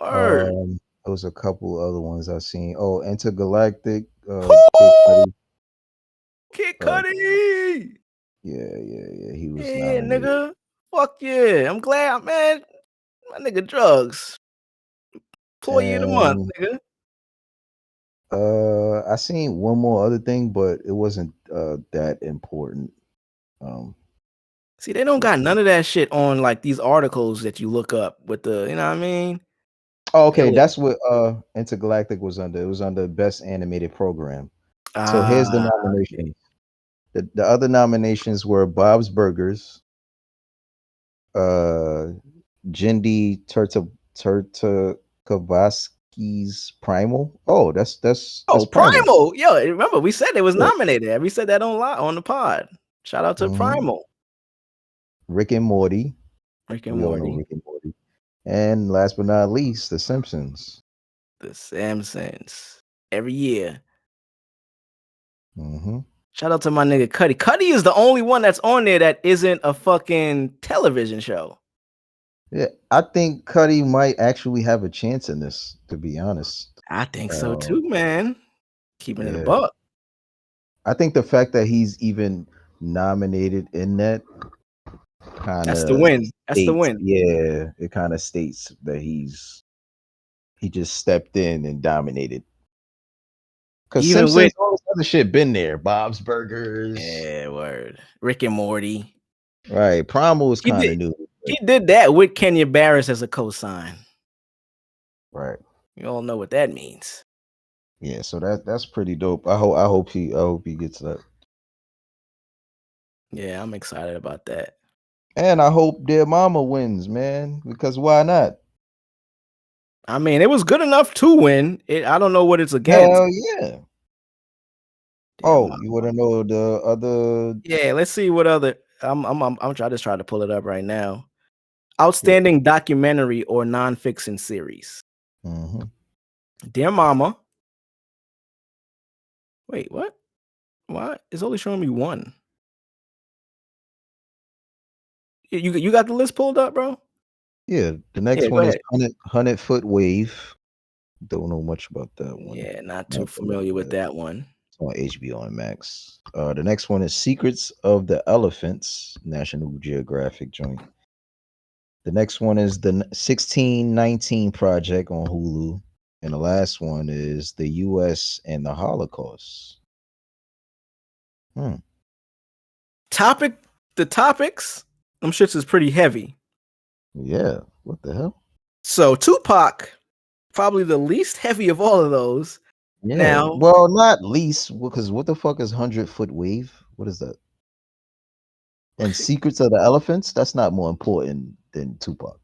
Word. There was a couple other ones I seen. Oh, Intergalactic, Kid Cudi. Yeah. He was Yeah, nominated. nigga. Fuck yeah. I'm glad, man. My nigga drugs. Employee of the month, nigga. I seen one more other thing, but it wasn't that important. See, they don't got none of that shit on like these articles that you look up with the, you know what I mean? Oh, okay, that's what Intergalactic was under. It was under Best Animated Program. So here's the nominations. The other nominations were Bob's Burgers, Jindy Turtikovaski's Primal. Oh, that's Primal. Yo, remember we said it was nominated. We said that on the pod. Shout out to Primal. Rick and Morty. Rick and We all know Rick and Morty. And last but not least, The Simpsons. The Simpsons. Every year. Mm-hmm. Shout out to my nigga Cudi. Cudi is the only one that's on there that isn't a fucking television show. Yeah, I think Cudi might actually have a chance in this, to be honest. I think so too, man. Keeping it a buck. I think the fact that he's even nominated in that kind of That's the win. That's the win. Yeah, it kind of states that he just stepped in and dominated. Because Simpsons, all this other shit been there. Bob's Burgers. Yeah, word. Rick and Morty. Right. Primal was kind of new. He did that with Kenya Barris as a cosign. Right. You all know what that means. Yeah, so that's pretty dope. I hope he gets that. Yeah, I'm excited about that. And I hope Dear Mama wins, man. Because why not? I mean, it was good enough to win. I don't know what it's against. Hell yeah. You want to know the other? Yeah, let's see what other. I'm just trying to pull it up right now. Outstanding documentary or nonfiction series. Mm-hmm. Dear Mama. Wait, what? Why? It's only showing me one. You got the list pulled up, bro? Yeah, the next one is 100 Foot Wave. Don't know much about that one. Yeah, not too familiar with that one. It's on HBO and Max. The next one is Secrets of the Elephants, National Geographic joint. The next one is the 1619 Project on Hulu. And the last one is The U.S. and the Holocaust. The topics, them shits is pretty heavy. Yeah, what the hell? So Tupac, probably the least heavy of all of those. Yeah, now, well, not least, because what the fuck is 100 Foot Wave? What is that? And Secrets of the Elephants? That's not more important than Tupac.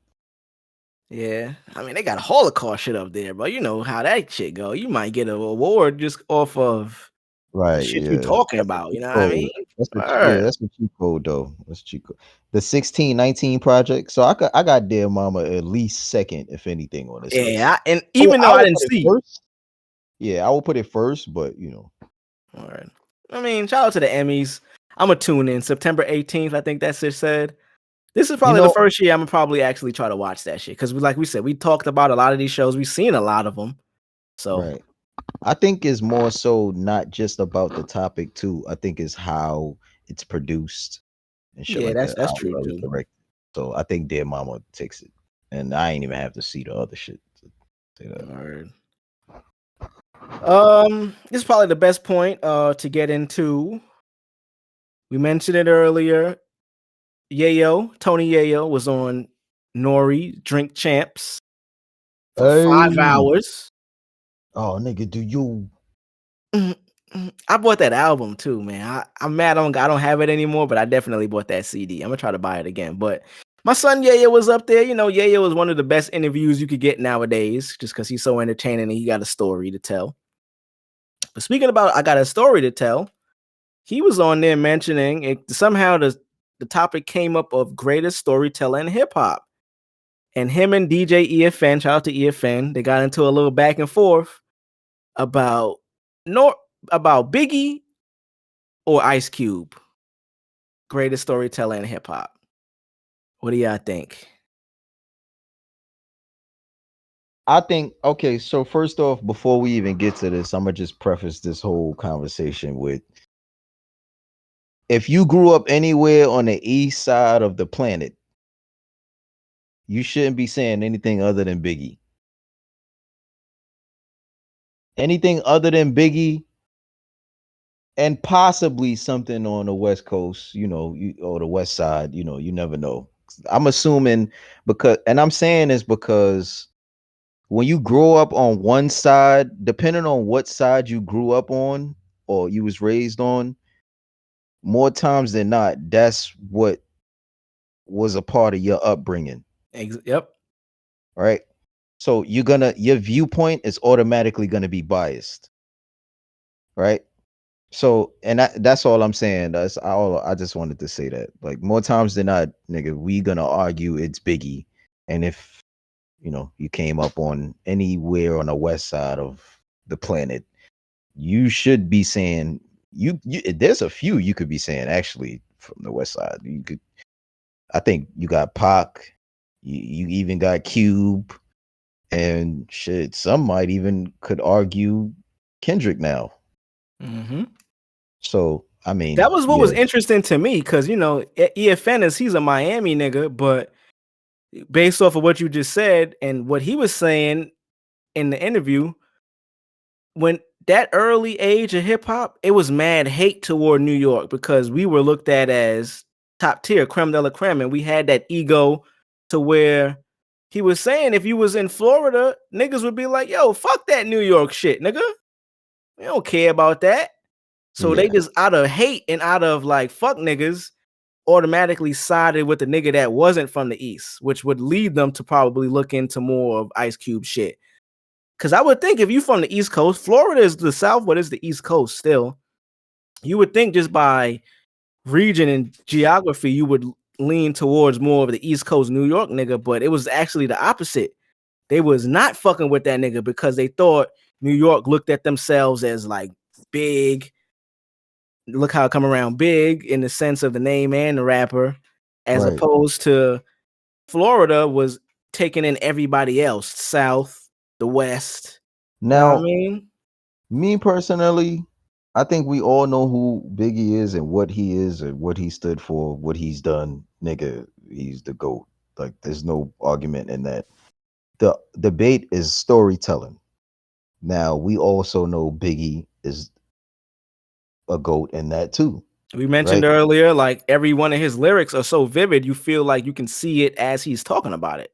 Yeah, I mean they got Holocaust shit up there, but you know how that shit go. You might get an award just off of the shit you talking about. You know what I mean? That's a cheat code though. That's cheat code. The 1619 Project. So I got Dear Mama at least second, if anything, on this. Yeah, and even though I didn't see first, yeah, I will put it first, but you know. All right. I mean, shout out to the Emmys. I'm gonna tune in September 18th. I think that's it said. This is probably the first year I'm gonna probably actually try to watch that shit because like we said, we talked about a lot of these shows. We've seen a lot of them. So right. I think it's more so not just about the topic too. I think it's how it's produced and shit Yeah, like that. that's I true was too. direct. So I think Dead Mama takes it, and I ain't even have to see the other shit to say that. Word. This is probably the best point to get into. We mentioned it earlier. Tony Yayo was on Nori Drink Champs for 5 hours. Oh, nigga, do you? I bought that album too, man. I'm mad I don't have it anymore, but I definitely bought that CD. I'm gonna try to buy it again. But my son Yayo was up there. You know, Yayo is one of the best interviews you could get nowadays, just because he's so entertaining and he got a story to tell. But speaking about, I got a story to tell. He was on there mentioning it, somehow the topic came up of greatest storyteller in hip hop. And him and DJ EFN, shout out to EFN, they got into a little back and forth about about Biggie or Ice Cube, greatest storyteller in hip hop. What do y'all think? I think okay. So first off, before we even get to this, I'm gonna just preface this whole conversation with: if you grew up anywhere on the east side of the planet, you shouldn't be saying anything other than Biggie. Anything other than Biggie, and possibly something on the West Coast, or the West Side, you never know. I'm assuming and I'm saying this because when you grow up on one side, depending on what side you grew up on or you was raised on, more times than not, that's what was a part of your upbringing. Yep. Right. So your viewpoint is automatically gonna be biased. Right. So, and that's all I'm saying. I just wanted to say that. Like, more times than not, nigga, we gonna argue it's Biggie. And if you came up on anywhere on the west side of the planet, you should be saying you there's a few you could be saying actually from the west side. I think you got Pac, you even got Cube, and shit, some might even could argue Kendrick now. Mm-hmm. So I mean, that was what was yeah. interesting to me, because EFN he's a Miami nigga, but based off of what you just said and what he was saying in the interview, when that early age of hip hop, it was mad hate toward New York because we were looked at as top tier, creme de la creme, and we had that ego to where he was saying if you was in Florida, niggas would be like, yo, fuck that New York shit, nigga. We don't care about that. So they just, out of hate and out of like fuck niggas, automatically sided with the nigga that wasn't from the East, which would lead them to probably look into more of Ice Cube shit. Because I would think if you from the East Coast, Florida is the South, but it's the East Coast still. You would think just by region and geography, you would lean towards more of the East Coast New York nigga, but it was actually the opposite. They was not fucking with that nigga because they thought New York looked at themselves as like big. Look how it come around big in the sense of the name and the rapper, as Right. opposed to Florida was taking in everybody else, South, the West. Now, You know what I mean? me personally, I think we all know who Biggie is and what he is and what he stood for, what he's done. Nigga, he's the GOAT. Like, there's no argument in that. The debate is storytelling. Now, we also know Biggie is a GOAT in that too. We mentioned right? earlier, like every one of his lyrics are so vivid, you feel like you can see it as he's talking about it.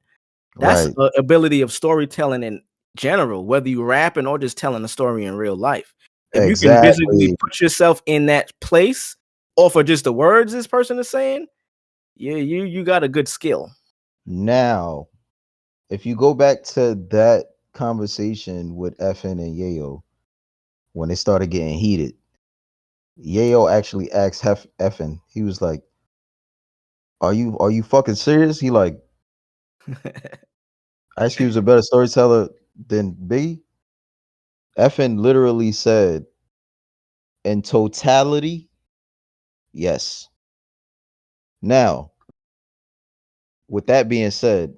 That's Right. the ability of storytelling in general, whether you rapping or just telling a story in real life. If you can visibly Exactly. put yourself in that place, or for just the words this person is saying, yeah, you got a good skill. Now, if you go back to that conversation with FN and Yayo, when they started getting heated, Yayo actually asked FN. He was like, are you fucking serious?" He like, Ice Cube's a better storyteller than Biggie. FN literally said, in totality, yes. Now, with that being said,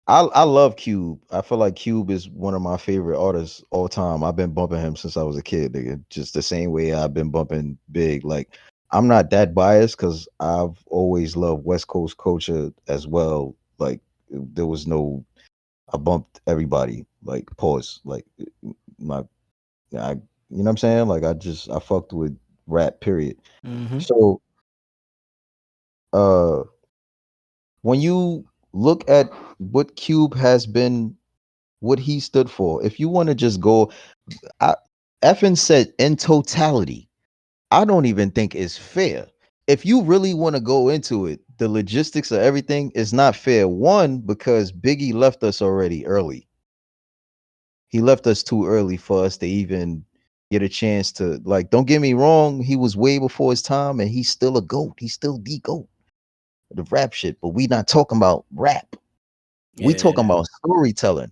I love Cube. I feel like Cube is one of my favorite artists all time. I've been bumping him since I was a kid, nigga. Just the same way I've been bumping Big. Like, I'm not that biased because I've always loved West Coast culture as well. Like there was no, I bumped everybody. Like pause. Like my, I, you know what I'm saying? Like I fucked with rap. Period. Mm-hmm. So, uh, when you look at what Cube has been, what he stood for, if you want to just go, I effing said in totality. I don't even think it's fair. If you really want to go into it, the logistics of everything is not fair. One, because Biggie left us already early. He left us too early for us to even get a chance to, like, don't get me wrong, he was way before his time and he's still a GOAT. He's still the GOAT. The rap shit, but we not talking about rap. We Yeah. talking about storytelling.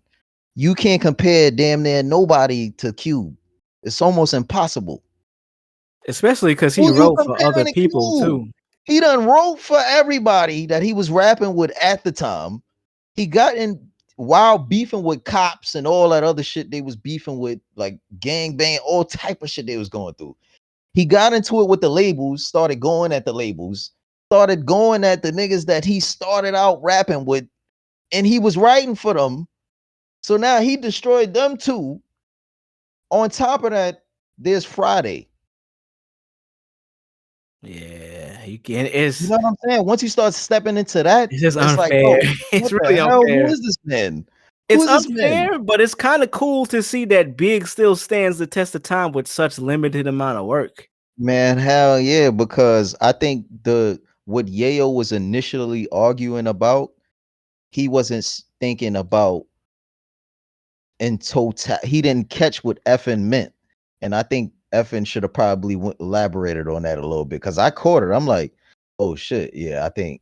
You can't compare damn near nobody to Cube. It's almost impossible. Especially because he Who you wrote for other comparing to people Cube? too. He done wrote for everybody that he was rapping with at the time. He got in while beefing with cops and all that other shit they was beefing with, like gang bang, all type of shit they was going through. He got into it with the labels, started going at the labels, started going at the niggas that he started out rapping with, and he was writing for them. So now he destroyed them too. On top of that, there's Friday. Yeah, you can. You know what I'm saying? Once you start stepping into that, It's just it's like, unfair. yo, It's what really the hell? Who unfair. is this man? Who It's is this man? unfair, but it's kind of cool to see that Big still stands the test of time with such limited amount of work. Man, hell yeah, because I think the what Yayo was initially arguing about, he wasn't thinking about in total. He didn't catch what effing meant, and I think effing should have probably elaborated on that a little bit because I caught it. I'm like, oh shit, yeah, I think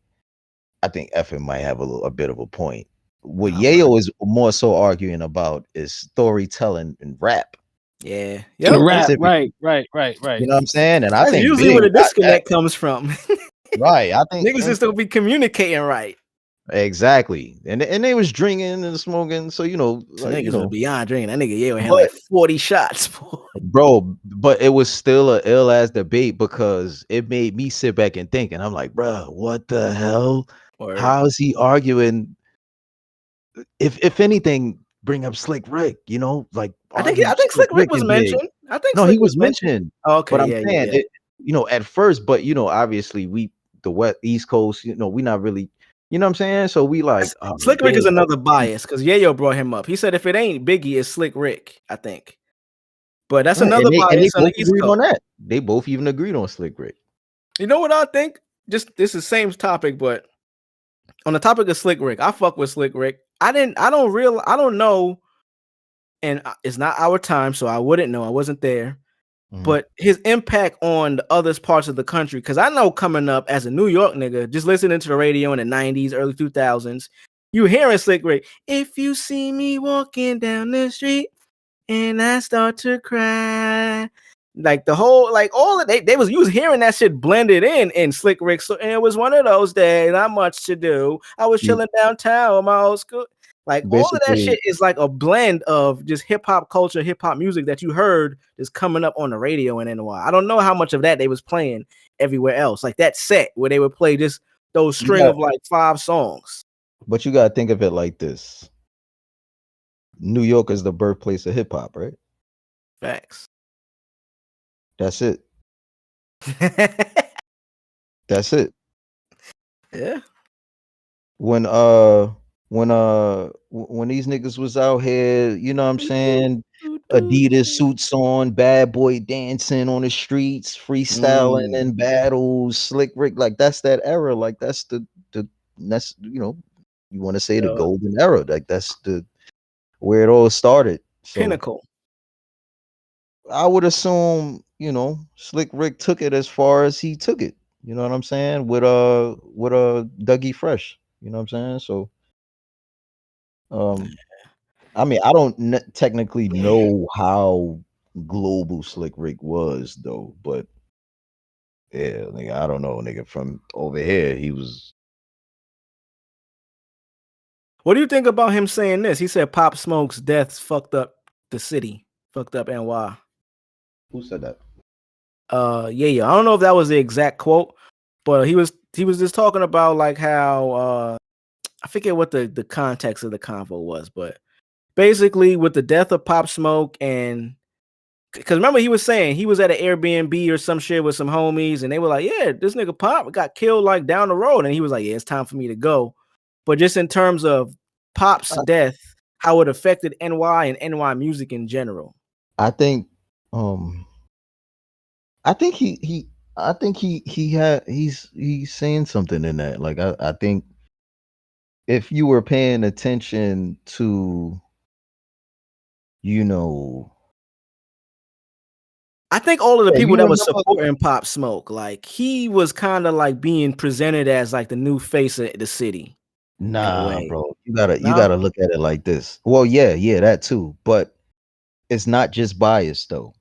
effing might have a bit of a point. What Nah, word. Yayo is more so arguing about is storytelling and rap Yeah. And Yep. rap, specifically. right. You know what I'm saying? And I That's think usually Big where the got that disconnect comes from. right. I think Niggas just don't be communicating right. exactly, and they was drinking and smoking. So like Niggas was beyond drinking. That nigga Yale had but like 40 shots. bro, but it was still a ill ass debate because it made me sit back and think, and I'm like, bro, what the hell? Word. How is he arguing? If anything, bring up Slick Rick, like argue I think Slick Slick Rick Rick was and Big. mentioned. I think No, he Slick was was mentioned. mentioned, but Okay, I'm yeah, saying yeah, it, at first, but obviously we the West East Coast, we not really, you know what I'm saying? So we like, oh, Slick Rick is Big. another bias because Yayo brought him up. He said if it ain't Biggie, it's Slick Rick, I think. But that's Right, another and they bias on the both East agreed Coast. on that. They both even agreed on Slick Rick. You know what I think? Just this is same topic, but on the topic of Slick Rick, I fuck with Slick Rick. I don't know, and it's not our time, so I wouldn't know. I wasn't there. Mhm. But his impact on the other parts of the country, because I know coming up as a New York nigga, just listening to the radio in the 90s, early 2000s, you hearing Slick Rick, if you see me walking down the street and I start to cry. Like the whole, like all of they was you was hearing that shit blended in Slick Rick. So and it was one of those days, not much to do. I was You chilling downtown with my old school. Like all of that basically, shit is like a blend of just hip hop culture, hip hop music that you heard is coming up on the radio and in a while. I don't know how much of that they was playing everywhere else. Like that set where they would play just those you string got, of like 5 songs. but you got to think of it like this: New York is the birthplace of hip hop, right? Facts. That's it. That's it. Yeah. When when these niggas was out here, you know what I'm saying? Adidas suits on, bad boy dancing on the streets, freestyling Mm, in battles, Slick Rick, like that's that era. Like the that's you want to say the yo, golden era. Like that's the where it all started. So pinnacle. I would assume, Slick Rick took it as far as he took it. You know what I'm saying? With Dougie Fresh. You know what I'm saying? So um I mean, I don't technically know how global Slick Rick was though, but yeah, nigga, I don't know, nigga. From over here, he was. What do you think about him saying this? He said Pop Smoke's deaths fucked up the city, fucked up NY. Who said that? Yeah. I don't know if that was the exact quote, but he was just talking about like how I forget what the context of the convo was, but basically with the death of Pop Smoke, and because remember he was saying he was at an Airbnb or some shit with some homies, and they were like, yeah, this nigga Pop got killed like down the road, and he was like, yeah, it's time for me to go. But just in terms of Pop's death, how it affected NY and NY music in general. I think um I think he's saying something in that. Like I think if you were paying attention to, you know, I think all of the yeah, people you that were remember, supporting Pop Smoke, like he was kind of like being presented as like the new face of the city in a nah, way. bro. You No, gotta look at it like this. Well, yeah, that too. But it's not just bias though.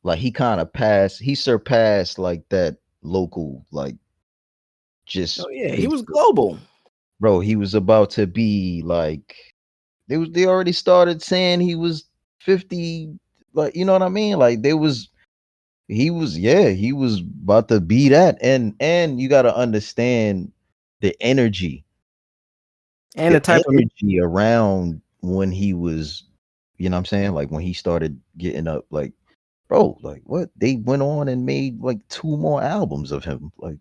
Like he surpassed like that local, like oh just yeah, he was Facebook. global. Bro, he was about to be like they already started saying he was 50, like you know what I mean? Like he was about to be that. And you gotta understand the energy. And the The type of energy around when he was, you know what I'm saying? Like when he started getting up, like, bro, like what? They went on and made like 2 more albums of him. Like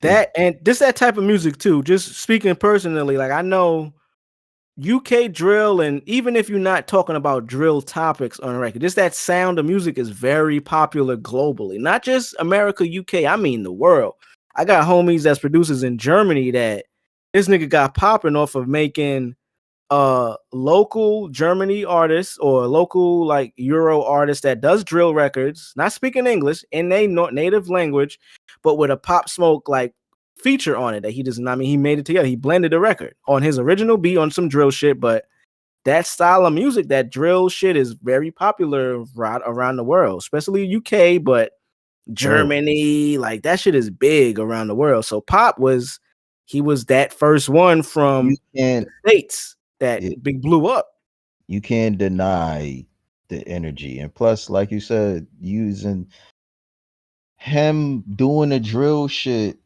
they that and just that type of music too. Just speaking personally, like I know UK drill, and even if you're not talking about drill topics on the record, just that sound of music is very popular globally, not just America, UK. I mean the world. I got homies that's producers in Germany that this nigga got popping off of making local Germany artists or local like Euro artist that does drill records, not speaking English in their native language, but with a Pop Smoke like feature on it that he doesn't. I mean, he made it together. He blended the record on his original beat on some drill shit, but that style of music, that drill shit, is very popular right around the world, especially UK, but word. Germany, like that shit is big around the world. So Pop was he was that first one You from the can't States that it, big blew up. you can't deny the energy. And plus, like you said, using him doing the drill shit,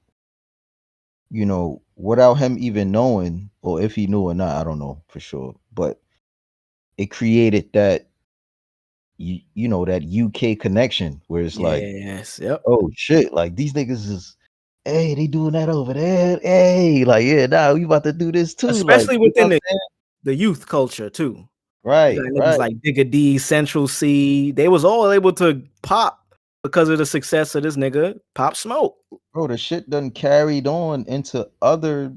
you know, without him even knowing, or if he knew or not, I don't know for sure. But it created that you know that UK connection where it's like, Yes, yep. oh shit, like these niggas is, hey, they doing that over there. Hey, like yeah, now we about to do this too. Like, Especially you know within what I'm saying? the youth culture too. You got Right, niggas right. like Digga D, Central C. They was all able to pop because of the success of this nigga Pop Smoke. Bro, the shit done carried on into other,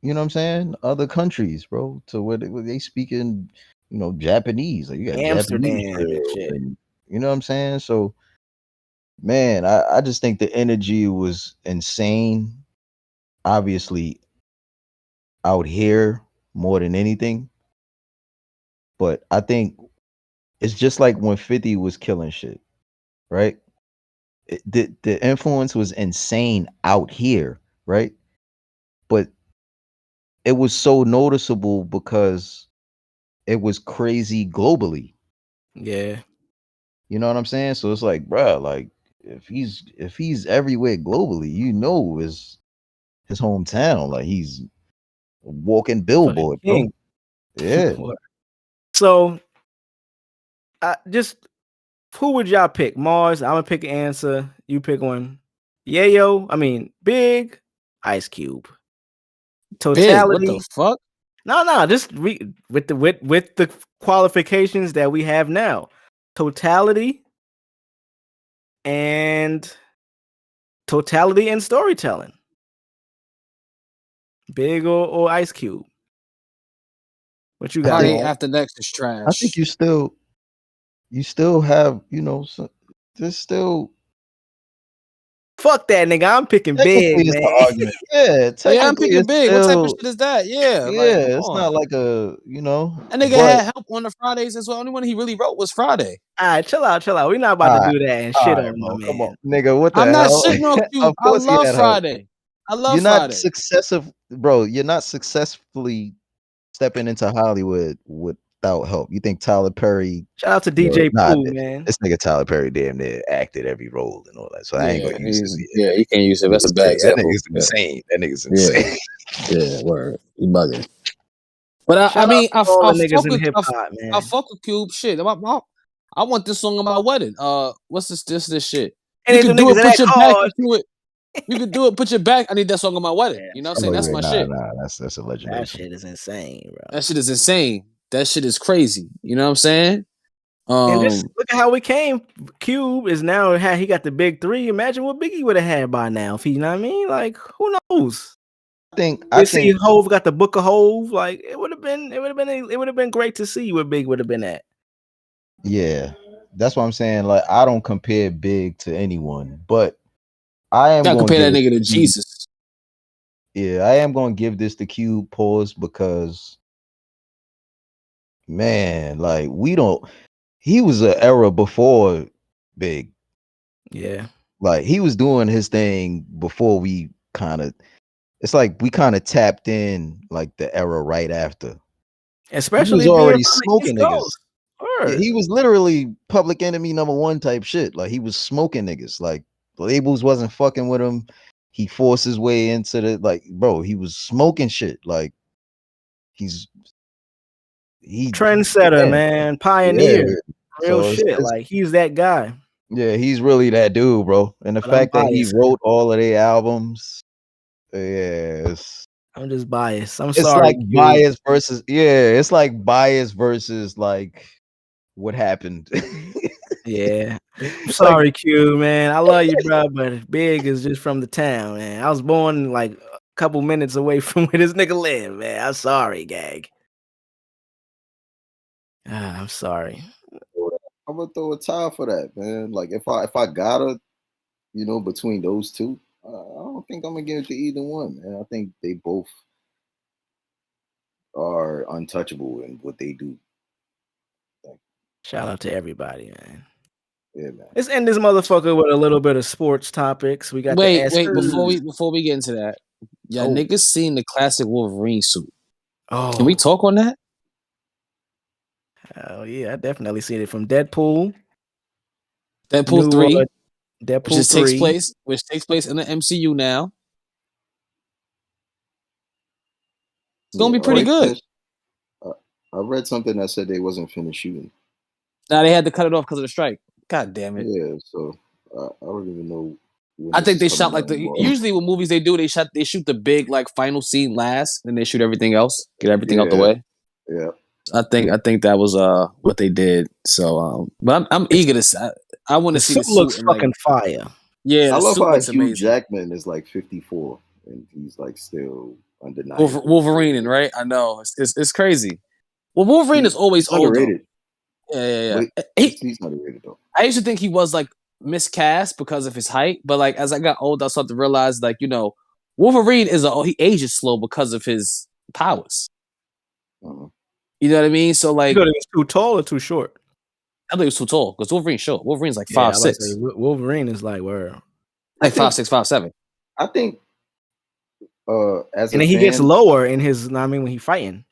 you know what I'm saying? Other countries, bro, to where they speaking, you know, Japanese. Like you got Japanese Amsterdam and drill shit. and you know what I'm saying? So man, I just think the energy was insane. Obviously out here more than anything. But I think it's just like when 50 was killing shit, right? The influence was insane out here, right? But it was so noticeable because it was crazy globally. Yeah. You know what I'm saying? So it's like, bruh, like if he's everywhere globally, you know his hometown. Like he's a walking Fucking billboard, bro. king. Yeah. So just who would y'all pick? Mars, I'm gonna pick an answer. You pick one. Yayo, I mean Big, Ice Cube. Big, what the Totality. fuck? No, just with the qualifications that we have now. Totality and totality and storytelling. Big or Ice Cube. What you I got, think Friday Mars? after next is I think trash. you still have, you know, there's still Fuck that nigga. I'm picking technically Big, it's the man. argument. Yeah, Oh yeah, I'm technically picking it's Big. What type of still, shit is that? Yeah, like come yeah, it's not on. like a, you know, That nigga but had help on the Fridays as well. Only one he really wrote was Friday. All right, chill out. We're not about all to right, do that and all shit right, on my bro. Come on. man. Nigga, what the I'm not hell? shitting on Cube. Of I course he love had help. Friday. I love You're not Friday. successive, bro. You're not successfully stepping into Hollywood with without help. You think Tyler Perry? Shout out to Well, DJ nah, Pooh, man. this nigga Tyler Perry damn near acted every role and all that. So I ain't Yeah, gonna use this. he can't use it. That's a bad That example. nigga's insane. That nigga's Yeah, insane. yeah, word. You bugging. But I Shout out mean, to all the niggas fuck in with hip hop, I man. fuck with Cube. Shit, I want this song on my wedding. What's this shit? And You they could them do niggas it. in Put that your back car. into it. You could do it. Put your back. I need that song on my wedding. Yeah, You know what I'm saying? Oh That's yeah, my shit. that's a legendary that song. shit is insane, bro. That shit is insane. That shit is crazy. You know what I'm saying? And just look at how we came. Cube is now he got the big three. Imagine what Biggie would have had by now. If he, you know what I mean? Like, who knows? I You see, think Hove got the Book of Hove. Like, it would have been great to see where Big would have been at. yeah, that's what I'm saying. Like I don't compare Big to anyone, but I am gotta gonna compare give that it nigga to to Cube. Jesus. Yeah, I am gonna give this to Cube pause because man, like we don't. He was an era before Big. Yeah. Like he was doing his thing before we kind of. It's like we kind of tapped in like the era right after. He was Especially being already from the East smoking niggas. Coast. Yeah, Word. he was literally public enemy #1 type shit. Like he was smoking niggas. Like the labels wasn't fucking with him. He forced his way into the like, bro. He was smoking shit. Like he's Trendsetter, man. man. Yeah. Pioneer. Real So shit. Like, he's that guy. yeah, he's really that dude, bro. And the But I'm fact that he biased. wrote all of their albums, yeah, I'm just biased. I'm it's sorry, like Cube. it's like bias versus like what happened. Yeah. I'm Like sorry, Q, man. I love you, bro, but Big is just from the town, man. I was born like a couple minutes away from where this nigga live, man. I'm sorry, gag. I'm sorry. I'm gonna throw a tie for that, man. Like if I gotta, between those two, I don't think I'm gonna give it to either one, man. I think they both are untouchable in what they do. Shout out to everybody, man. Yeah, man. Let's end this motherfucker with a little bit of sports topics. We got the Wait, Astros. before we get into that, yeah, Oh, niggas seen the classic Wolverine suit. Can we oh, talk on that? hell yeah! I definitely seen it from Deadpool. Deadpool New 3, Deadpool 3. which takes place in the MCU now. It's gonna Yeah. be Oh, pretty they good. finished. I read something that said they wasn't finished shooting. Now they had to cut it off because of the strike. God damn it. Yeah, so I don't even know when I this think is they coming shot like out anymore. usually with movies they shoot the big like final scene last, and they shoot everything else, get everything out the Yeah, way. yeah. I think that was what they did. So but I'm eager to see. I want The to see the suit looks suit and like fucking fire. yeah, I the love suit how looks Hugh amazing. Jackman is like 54 and he's like still undeniable. Wolverine, right? I know it's crazy. Well, Wolverine is always He's old though. underrated. Yeah. But he's underrated though. I used to think he was like miscast because of his height, but like as I got older, I started to realize like Wolverine he ages slow because of his powers. Uh-huh. You know what I mean? So You like thought he was too tall or too short? I think he was too tall because Wolverine's short. Wolverine's like Yeah, I was 5'6", about to say Wolverine is like where, I like think 5'6", 5'7". I think as and a then he gets fan, lower in his. I mean, when he fighting.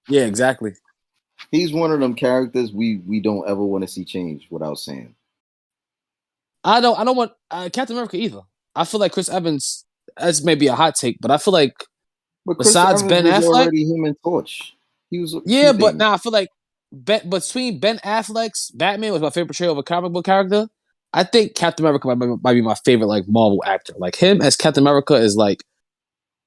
Yeah, exactly. he's one of them characters we don't ever want to see change without saying. I don't want Captain America either. I feel like Chris Evans. That's maybe a hot take, but I feel like But Chris besides Evans Ben was Affleck, already Human Torch. He was a yeah, few but things. now I feel like between Ben Affleck's Batman was my favorite portrayal of a comic book character. I think Captain America might be my favorite like Marvel actor. Like him as Captain America is like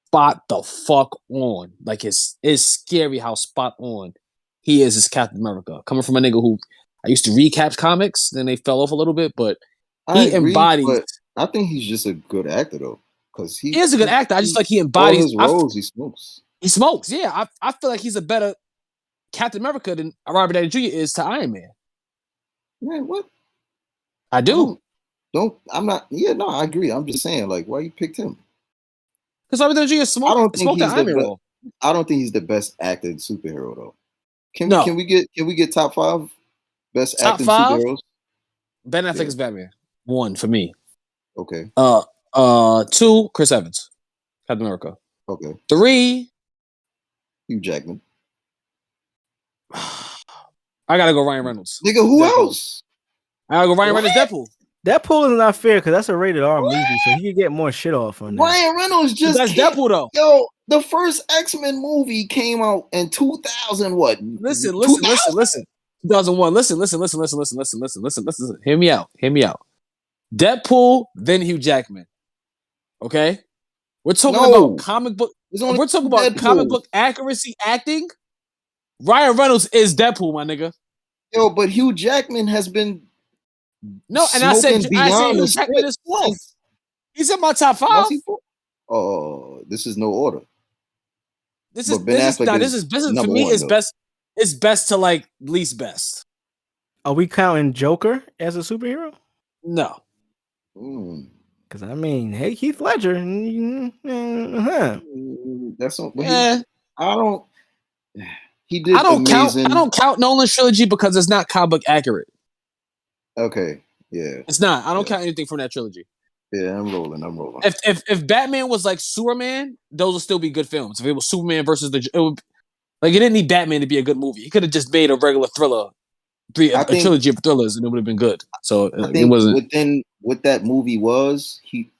spot the fuck on. Like it's scary how spot on he is as Captain America. Coming from a nigga who I used to recap comics, then they fell off a little bit, but I he agree, embodies. but I think he's just a good actor though, because He is a good actor. I just like he all embodies. his roles he smokes. He smokes. Yeah, I feel like he's a better Captain America than Robert Downey Jr. is to Iron Man. Man, what? I do. I'm not. Yeah, no, I agree. I'm just saying, like, why you picked him? Because Robert Downey Jr. I don't think smoked the he's Iron Man role. I don't think he's the best acting superhero though. Can No. we get top 5 best Top acting 5? superheroes? Ben Affleck is Batman. 1 for me. Okay. 2, Chris Evans, Captain America. Okay. 3, Hugh Jackman. I gotta go Ryan Reynolds. Nigga, who Deadpool. else? I gotta go Ryan What? Reynolds. Deadpool. Deadpool is not fair because that's a rated R movie, so he could get more shit off on that. Ryan Reynolds just That's can't. Deadpool though. Yo, the first X-Men movie came out in 2000. What? Listen. 2000? 2001. Listen. Hear me out. Deadpool, then Hugh Jackman. Okay, we're talking about comic book. We're talking about comic book accuracy acting. Ryan Reynolds is Deadpool, my nigga. Yo, but Hugh Jackman has been and I said beyond Hugh Jackman is fourth. He's in my top 5. Oh, this is no order. This is for me is best. It's best to like least best. Are we counting Joker as a superhero? No. Because I mean, hey, Heath Ledger. That's not. Yeah. I don't. He did. I don't amazing. count. I don't count Nolan's trilogy because it's not comic book accurate. Okay. Yeah. It's not. I don't count anything from that trilogy. Yeah, I'm rolling. If Batman was like Superman, those would still be good films. If it was Superman versus it didn't need Batman to be a good movie. He could have just made a regular thriller, a trilogy of thrillers, and it would have been good. So I think it wasn't. Within what that movie was, Heath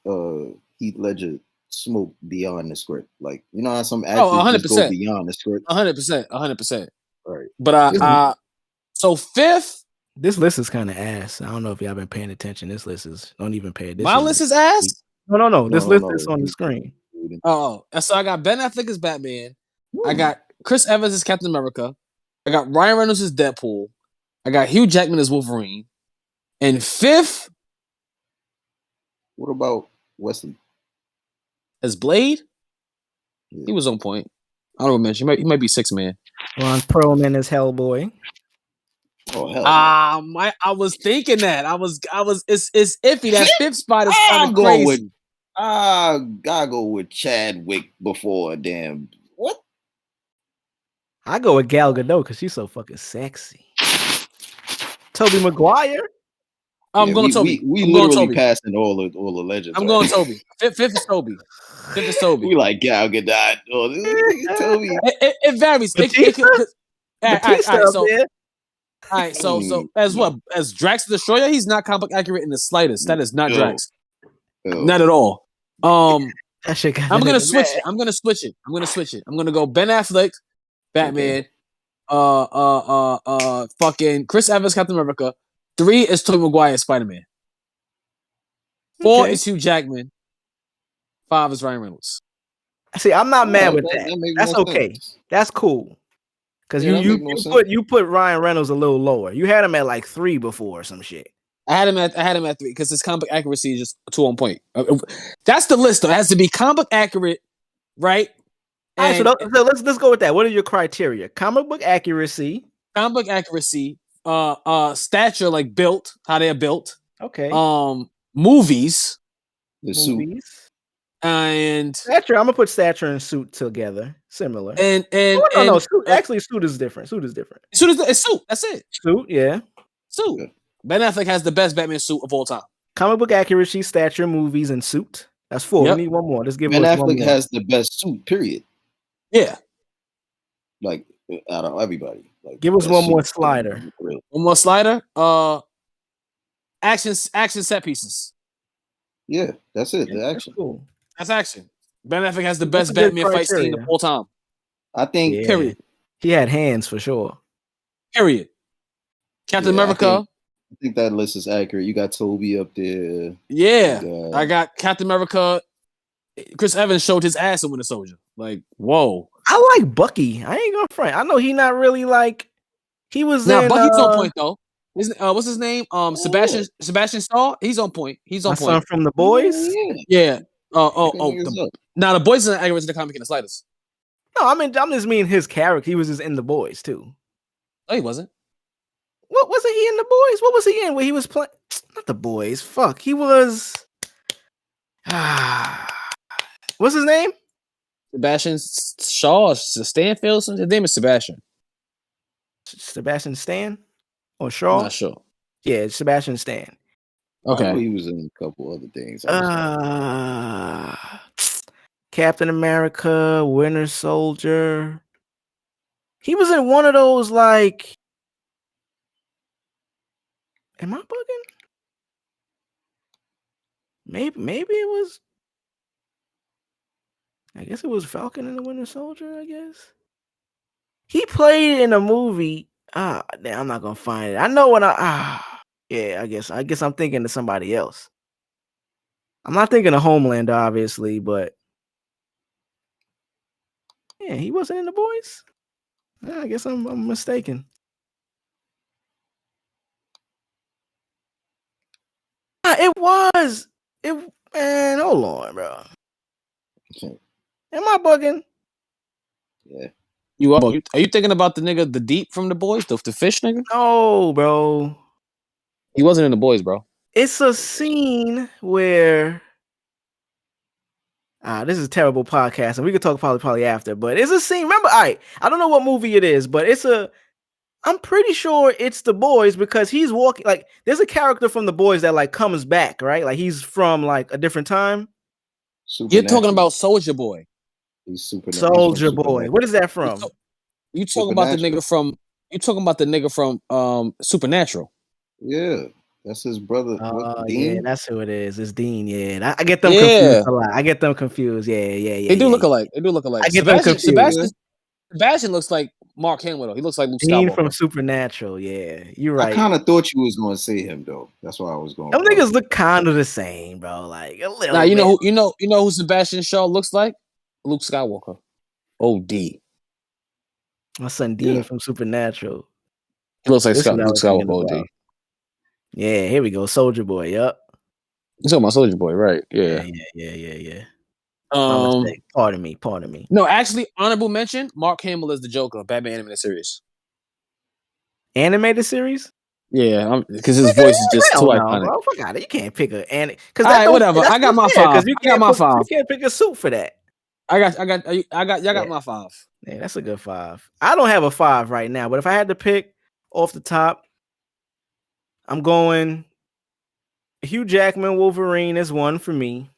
Ledger smoked beyond the script. Like, you know how some actors just go beyond the script. 100%. Right. But so fifth. This list is kind of ass. I don't know if y'all been paying attention. This list is don't even pay attention. My list is ass. No. This list is on the screen. Oh, so I got Ben Affleck as Batman. I got Chris Evans as Captain America. I got Ryan Reynolds as Deadpool. I got Hugh Jackman as Wolverine. And fifth, what about Wesley as Blade? Yeah. He was on point. I don't mention. He might be sixth man. Ron Perlman as Hellboy. Oh hell! I was thinking that. It's iffy. That fifth spot is kind of crazy. I gotta go with Chadwick before damn. What? I go with Gal Gadot because she's so fucking sexy. Tobey Maguire. I'm going Toby. We literally passing all the legends. I'm going Toby. Fifth is Toby. We like Gal Gadot. Oh, Toby. It varies. All right, so as Drax the Destroyer, he's not comic accurate in the slightest. That is not Drax. Not at all. I'm gonna switch it. I'm gonna switch it. I'm gonna go Ben Affleck, Batman. Fucking Chris Evans, Captain America. 3 is Tobey Maguire, Spider-Man. 4 is Hugh Jackman. 5 is Ryan Reynolds. See, I'm not mad with that. That's okay. That's cool. Because you put Ryan Reynolds a little lower. You had him at like 3 before or some shit. I had him at 3 because his comic accuracy is just too on point. That's the list though. It has to be comic accurate, right? All right, so let's go with that. What are your criteria? Comic book accuracy. Stature, like built, how they are built. Okay. Movies. And stature, I'm gonna put stature and suit together, similar. And suit. Actually, suit is different. Suit. That's it. Suit, yeah. Suit. Ben Affleck has the best Batman suit of all time. Comic book accuracy, stature, movies, and suit. That's 4. Yep. We need one more. Let's give Ben Affleck has the best suit. Period. Yeah. Like out of everybody. Like, give us one more slider. One more slider. Action set pieces. Yeah, that's it. The action. Cool. That's action. Ben Affleck has the best Batman fight scene of all time. I think. Period. He had hands for sure. Period. Captain America. I think that list is accurate. You got Toby up there. Yeah, I got Captain America. Chris Evans showed his ass in Winter Soldier. Like, whoa. I like Bucky. I ain't gonna front. I know he not really like. He was Bucky's on point though. What's his name? Sebastian Shaw. He's on point. He's on point. Son from The Boys. Yeah. Now the Boys isn't accurate to the comic in the slightest. No, I mean I'm just meaning his character. He was just in The Boys too. No, he wasn't. What wasn't he in The Boys? What was he in? Where he was playing? Not The Boys. Fuck. He was. What's his name? Sebastian Shaw. Stanfield. His name is Sebastian. Sebastian Stan or Shaw? I'm not sure. Yeah, it's Sebastian Stan. Okay. I know he was in a couple other things. Captain America, Winter Soldier. He was in one of those like Am I bugging? Maybe it was. I guess it was Falcon and the Winter Soldier. I guess he played in a movie. Damn, I'm not gonna find it. I know when yeah. I guess I'm thinking of somebody else. I'm not thinking of Homelander, obviously, but yeah, he wasn't in The Boys. I guess I'm mistaken. It was. Man, hold on, bro. Am I bugging? Yeah. You are you thinking about the nigga, the Deep from The Boys, the fish nigga? No, bro. He wasn't in The Boys, bro. It's a scene where this is terrible podcast, and we could talk probably after, but it's a scene. Remember, I don't know what movie it is, but I'm pretty sure it's The Boys because he's walking like there's a character from The Boys that like comes back, right? Like he's from like a different time. You're talking about Soldier Boy. He's Soldier Boy. What is that from? You talking about the nigga from? You talking about the nigga from Supernatural? Yeah, that's his brother. Dean? Yeah, that's who it is. It's Dean. Yeah, I get them confused a lot. I get them confused. Yeah. They do look alike. They do look alike. I get them confused. Sebastian looks like Mark Hamill. He looks like Luke Dean Skywalker from Supernatural. Yeah, you're right. I kind of thought you was going to say him though. That's why I was going. Them niggas look kind of the same, bro. Like a little. Now you know who Sebastian Shaw looks like? Luke Skywalker. OD. My son Dean from Supernatural. He looks like Luke Skywalker. OD. Yeah, here we go. Soldier Boy. Yup. You talking about Soldier Boy, right? Yeah. Pardon me. No, actually, honorable mention: Mark Hamill is the Joker, Batman animated series. Animated series? Yeah, because his voice is just too iconic. Bro, fuck out of it. You can't pick a whatever. I got my 5. You can't pick a suit for that. Y'all got my 5. Yeah, that's a good 5. I don't have a 5 right now, but if I had to pick off the top, I'm going Hugh Jackman Wolverine is 1 for me.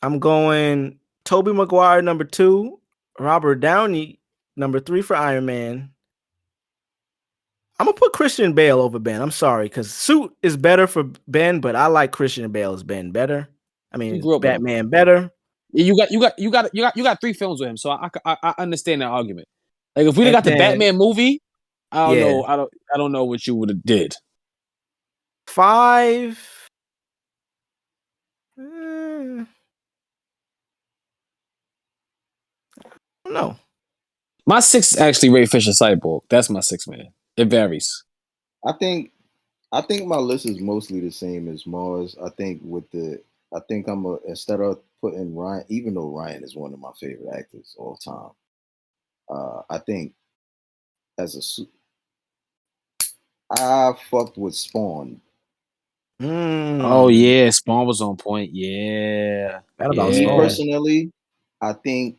I'm going Tobey Maguire number 2, Robert Downey number 3 for Iron Man. I'm gonna put Christian Bale over Ben. I'm sorry, because suit is better for Ben, but I like Christian Bale as Ben better. I mean, Batman better. You got 3 films with him, so I understand that argument. Like if we got the Batman movie, I don't know what you would have did. 5. No. My 6 is actually Ray Fisher Cyborg. That's my 6 man. It varies. I think my list is mostly the same as Mars. I think instead of putting Ryan, even though Ryan is one of my favorite actors all time, I think I fucked with Spawn. Oh yeah, Spawn was on point. Yeah. Me personally, I think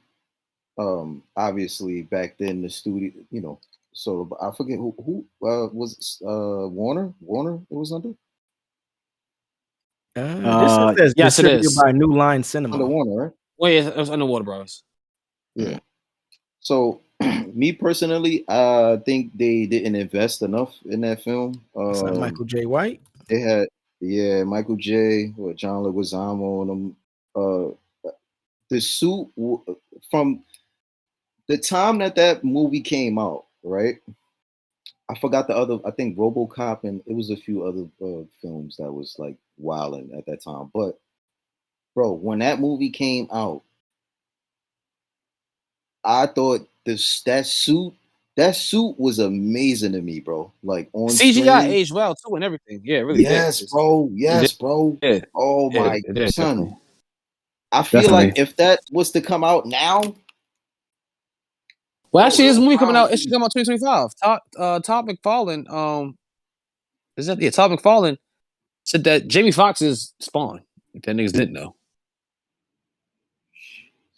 obviously back then the studio, so I forget who was Warner it was under. This says yes, it distributed is by New Line Cinema. Under Warner, right? Well, yeah, it was under Warner Bros. Yeah. So, me personally, I think they didn't invest enough in that film. It's like Michael J. White. They had Michael J. or John Leguizamo and them. The suit from the time that movie came out, right? I forgot the other. I think RoboCop and it was a few other films that was like wilding at that time. But bro, when that movie came out, I thought that suit was amazing to me, bro. Like on CGI screen. aged well too and everything. Yeah, really. Yes, bro. Yes, bro. Yeah. Oh my son. Definitely. I feel like if that was to come out now. Well, actually, this movie coming out. It should come out 2025. Todd McFarlane. Is that Todd McFarlane said that Jamie Foxx is Spawn. If that niggas didn't know.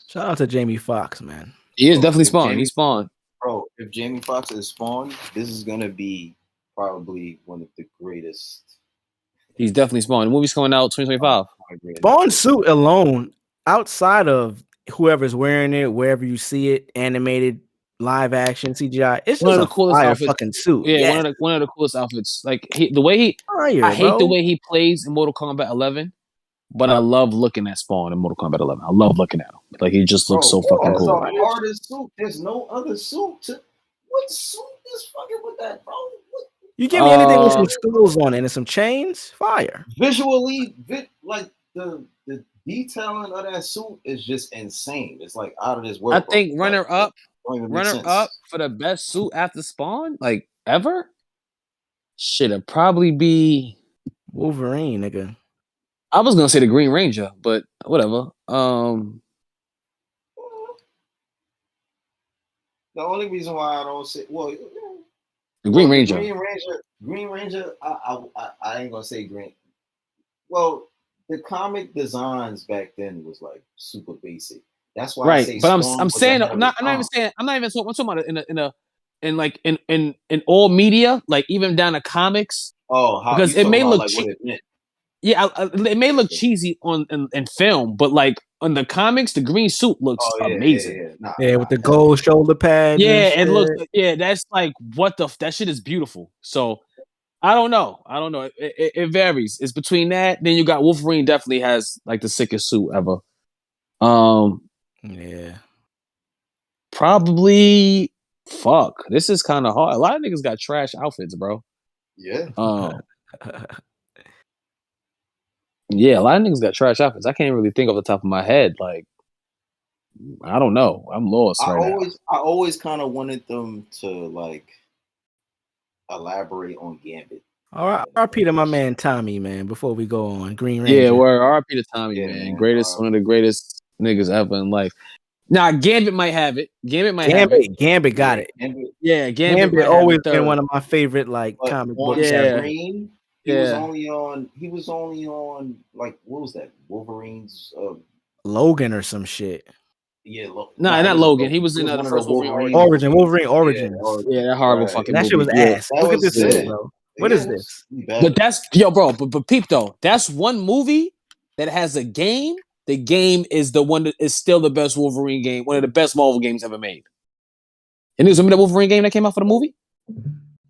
Shout out to Jamie Foxx, man. He is definitely Spawn. He's Spawn. Bro, if Jamie Foxx is Spawn, this is gonna be probably one of the greatest. He's definitely Spawn. The movie's coming out 2025. Spawn suit alone, outside of whoever's wearing it, wherever you see it, animated, live action CGI. It's One just of a the coolest fire outfits. fucking suit. Yeah, Yes, one of the coolest outfits. Like the way he, I fire, hate the bro. way he plays in Mortal Kombat 11, but I love looking at Spawn in Mortal Kombat 11. I love looking at him. Like he just looks Bro, so fucking that's cool. the hardest suit. There's no other suit. What suit is fucking with that, bro? What? You give me anything with some skulls on it and some chains, fire. Visually, like the detailing of that suit is just insane. It's like out of this world. I think bro. runner up don't even make sense. for the best suit after Spawn, like ever, should probably be Wolverine, nigga. I was gonna say the Green Ranger, but whatever. The only reason why I don't say The Green the Ranger. Green Ranger. I ain't gonna say green. Well, the comic designs back then was like super basic. That's why I say But I'm Spawn was saying ahead of I'm its not even time. saying I'm talking about it in all media, like even down to comics, Oh, how because you it talking may about look like what it meant? it may look cheesy in film, but like on the comics, the green suit looks Oh amazing. yeah. Nah, Yeah, with the gold shoulder pads and Yeah, shit. it looks that's like that shit is beautiful. So I don't know. It varies. It's between that. Then you got Wolverine. Definitely has like the sickest suit ever. Yeah. Probably. Fuck. This is kind of hard. A lot of niggas got trash outfits, bro. Yeah. Yeah, a lot of niggas got trash outfits. I can't really think off the top of my head. Like, I don't know. I'm lost right now. I always kind of wanted them to like elaborate on Gambit. All right, RP to my man Tommy, man. Before we go on, Green Ranger. Yeah, we're RP to Tommy, Yeah, man. man. One of the greatest niggas ever in life. Now, Gambit might have it. Gambit have it. Gambit got it. Yeah, Gambit might always have it been one of my favorite like But comic on books. screen, he was Yeah. only on like what was that? Wolverine's Logan or some shit. yeah, not Logan. He was in the one of first Wolverine Wolverine Origins. Yeah, that horrible fucking That movie. shit was Yeah. ass. Look at this good. shit, bro. What is this? But that's bro. But peep though, that's one movie that has a game. The game is the one that is still the best Wolverine game. One of the best Marvel games ever made. And there's remember that Wolverine game that came out for the movie?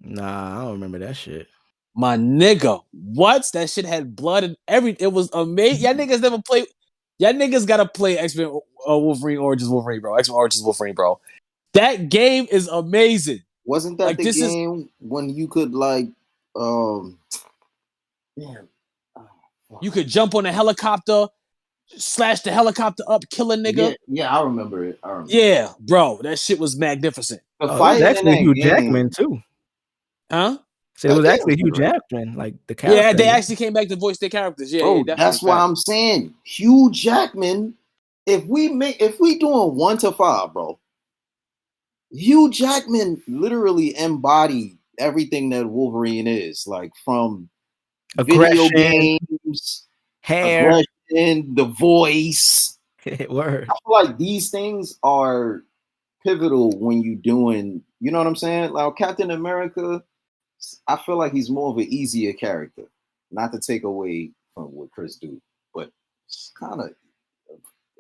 Nah, I don't remember that shit. My nigga, what? That shit had blood and everything. It was amazing. Y'all niggas never play. Y'all niggas gotta play X-Men Wolverine Origins Wolverine, bro. X-Men Origins Wolverine, bro. That game is amazing. Wasn't that the game when you could like you could jump on a helicopter, slash the helicopter up, kill a nigga? Yeah, I remember it. Yeah, bro. That shit was magnificent. It was actually Hugh Jackman too. Huh? So it was actually Hugh Jackman, like the character. Yeah, they actually came back to voice their characters. Yeah, bro, yeah, definitely. that's why I'm saying Hugh Jackman. If we doing 1 to 5, bro, Hugh Jackman literally embodied everything that Wolverine is, like from video games, hair, aggression, the voice. Word. I feel like these things are pivotal when you doing, you know what I'm saying? Like Captain America, I feel like he's more of an easier character. Not to take away from what Chris do, but it's kind of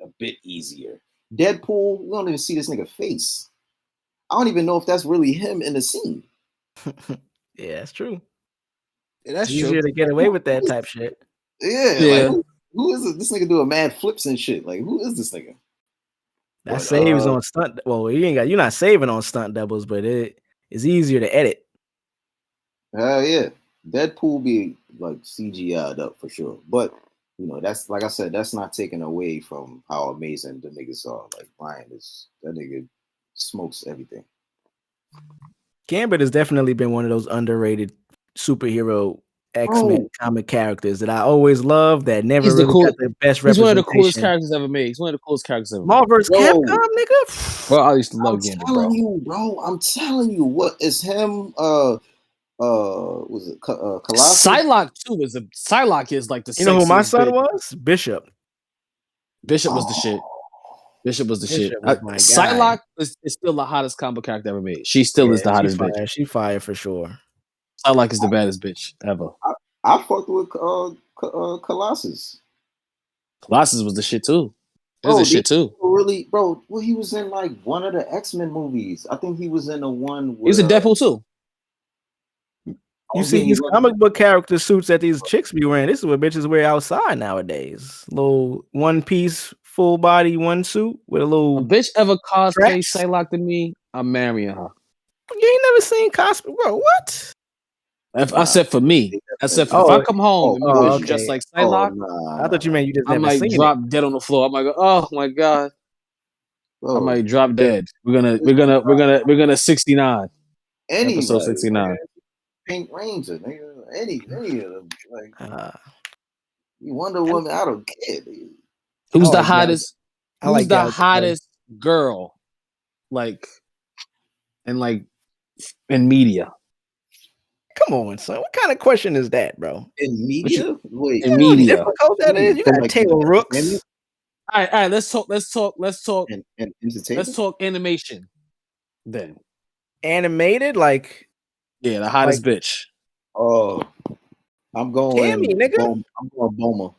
a bit easier. Deadpool, we don't even see this nigga face. I don't even know if that's really him in the scene. Yeah, that's true. Yeah, that's it's easier to get away with that type shit. Yeah. Like, who is it? This nigga doing mad flips and shit. Like, who is this nigga? That saves on stunt. Well, you're not saving on stunt doubles, but it is easier to edit. Hell yeah. Deadpool be like CGI'd up for sure. But you know, that's like I said, that's not taken away from how amazing the niggas are. Like Brian that nigga smokes everything. Gambit has definitely been one of those underrated superhero X-Men comic characters that I always loved that never really got the best representation. He's one of the coolest characters ever made. He's one of the coolest characters ever made. Marvel's Capcom, nigga. Bro, I used to love Gambit, bro. I'm telling you, what is him? Was it Colossus? Psylocke too Psylocke is like the. You know who my son was? Bishop. Bishop was the shit. Bishop was the shit. Psylocke is still the hottest comic character ever made. She still is the hottest bitch. She fire for sure. Psylocke is the baddest bitch ever. I fucked with Colossus. Colossus was the shit too. There's Bro, a shit too. really, bro. Well, he was in like one of the X-Men movies. I think he was in the one He's with. a Deadpool too. You Oh see yeah, these you're right. comic book character suits that these chicks be wearing. This is what bitches wear outside nowadays. Little one piece, full body one suit with a A little. bitch ever cosplay Straps? Psylocke to me, I'm marrying her. You ain't never seen cosplay, bro. What? If I said for me, I said if I come home and my bitch okay. dressed like Oh Psylocke, nah, I thought you meant you just I never might seen drop dead on the floor. I might go, oh my god, I bro. might drop dead. We're gonna 69. Episode Anybody, 69. man. Pink Ranger, nigga. Any of them. Like it. you Wonder Woman, I don't care. Nigga. Who's I the like Gal. hottest? I Who's like the Gal Gadot. hottest girl? Like, in media. Come on, son. What kind of question is that, bro? In media? Wait, In You know how media? difficult that is. You from got like Taylor Rooks. entertainment All right. Let's talk. and Let's entertainment. talk animation. Then, Animated, like yeah, the hottest bitch. Oh, I'm Cammy, going. nigga. I'm going Boma.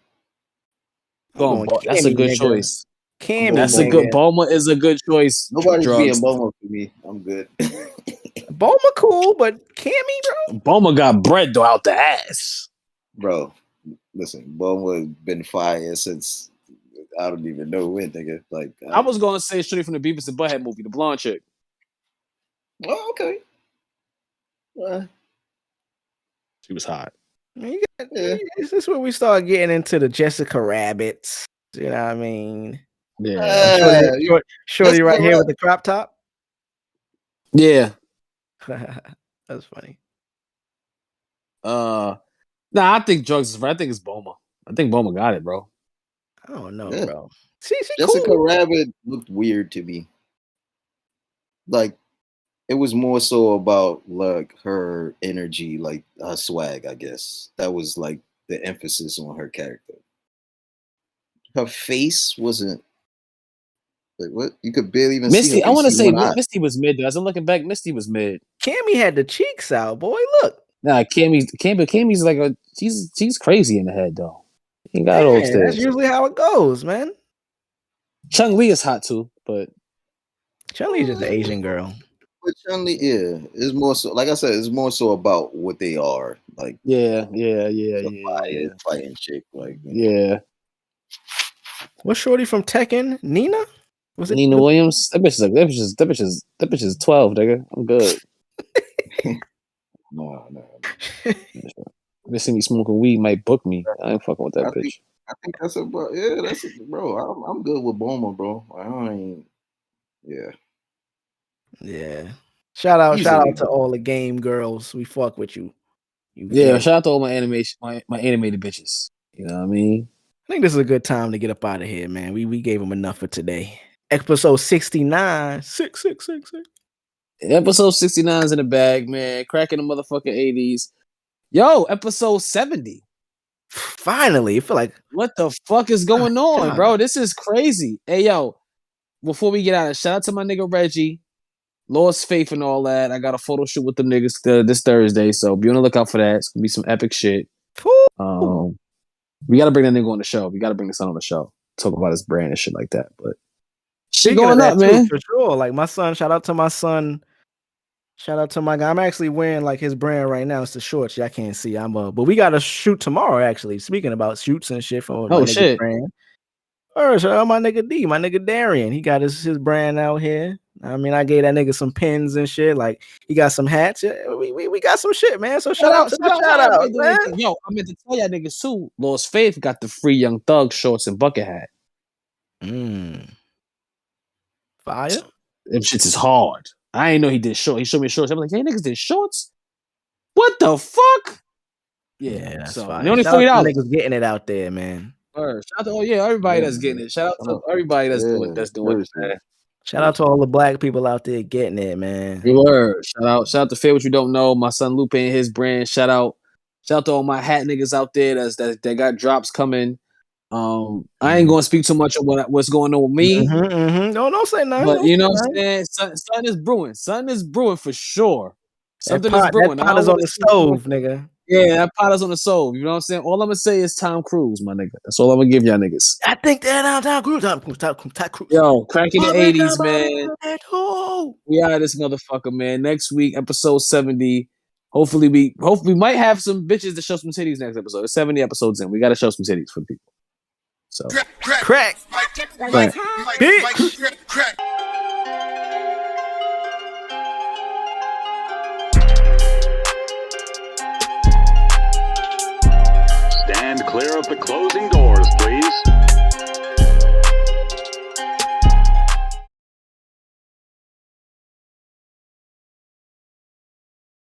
I'm going That's a Cammy, good nigga. choice. Cammy, That's a good. nigga. Bulma is a good choice. Nobody's Drugs. being Boma for me. I'm good. Bulma cool, but Cammy, bro. Bulma got bread though out the ass. Bro, listen, Boma been fire since I don't even know when, nigga. Like, I was gonna say straight from the Beavis and Butthead movie, the blonde chick. oh, okay. She was hot. This is where we start getting into the Jessica Rabbits. You know what I mean? Yeah. Shorty right here with the crop top. Yeah. That's funny. Nah, I think drugs is right. I think it's Bulma. I think Bulma got it, bro. I don't know, Yeah. bro. She Jessica cool. Rabbit looked weird to me. Like, it was more so about like her energy, like her swag, I guess. That was like the emphasis on her character. Her face wasn't like what you could barely even see Misty, her I face. want to See say one eye. Misty was mid. Though. As I'm looking back, Misty was mid. Cammy had the cheeks out, boy. Look. Nah, Cammy's like she's crazy in the head though. He got Man, all that's upstairs. usually how it goes, man. Chung-Li is hot too, but Chun-Li's just an Asian girl. But Chun-Li, yeah, it's more so. Like I said, it's more so about what they are. Like, yeah. fighting chick. Like, Yeah. What's Shorty from Tekken? Nina? Was it Nina Williams? That bitch is 12, nigga. I'm good. no. They see me smoking weed, might book me. I ain't fucking with that bitch. I think that's a bro. Yeah, that's a bro. I'm good with Boma, bro. I ain't. Yeah. Yeah. Shout out Easily. to all the game girls. We fuck with you. Yeah, shout out to all my animation, my animated bitches. You know what I mean? I think this is a good time to get up out of here, man. We gave them enough for today. Episode 69. 666. Episode 69 is in the bag, man. Cracking the motherfucking 80's. Yo, episode 70. Finally, I feel like what the fuck is going on, bro? This is crazy. Hey, yo, before we get out of, shout out to my nigga Reggie. Lost faith and all that. I got a photo shoot with them niggas this Thursday, so be on the lookout for that. It's gonna be some epic shit. We gotta bring that nigga on the show. We gotta bring the son on the show. Talk about his brand and shit like that. But shit going up, man. For sure. Like my son, shout out to my son. Shout out to my guy. I'm actually wearing like his brand right now. It's the shorts. Y'all can't see. But we got a shoot tomorrow. Actually, speaking about shoots and shit from my nigga brand. Shout out my nigga D, my nigga Darian. He got his brand out here. I mean, I gave that nigga some pins and shit. Like he got some hats. We got some shit, man. So shout out, man. Yo, I meant to tell y'all niggas too. Lost Faith got the free Young Thug shorts and bucket hat. Fire. Them shits is hard. I ain't know he did shorts. He showed me shorts. I'm like, hey, niggas did shorts? What the fuck? Yeah, that's so fine. only $40. Niggas getting it out there, man. Shout out to everybody that's getting it. Shout out to everybody that's doing it, man. Shout out to all the black people out there getting it, man. Word. Shout out to Fear What You Don't Know. My son Lupe and his brand. Shout out to all my hat niggas out there that got drops coming. I ain't gonna speak too much on what's going on with me. Don't say nothing. But you know what I'm saying? Something is brewing. Something is brewing for sure. Something is brewing. That pot is on the stove, nigga. Yeah, that pot is on the soul. You know what I'm saying? All I'm gonna say is Tom Cruise, my nigga. That's all I'm gonna give y'all niggas. I think that Tom Cruise. Yo, cracking the 80s, man. We out of this motherfucker, man. Next week, episode 70. Hopefully we might have some bitches to show some titties next episode. There's 70 episodes in. We gotta show some titties for the people. So Crack. Stand clear of the closing doors, please.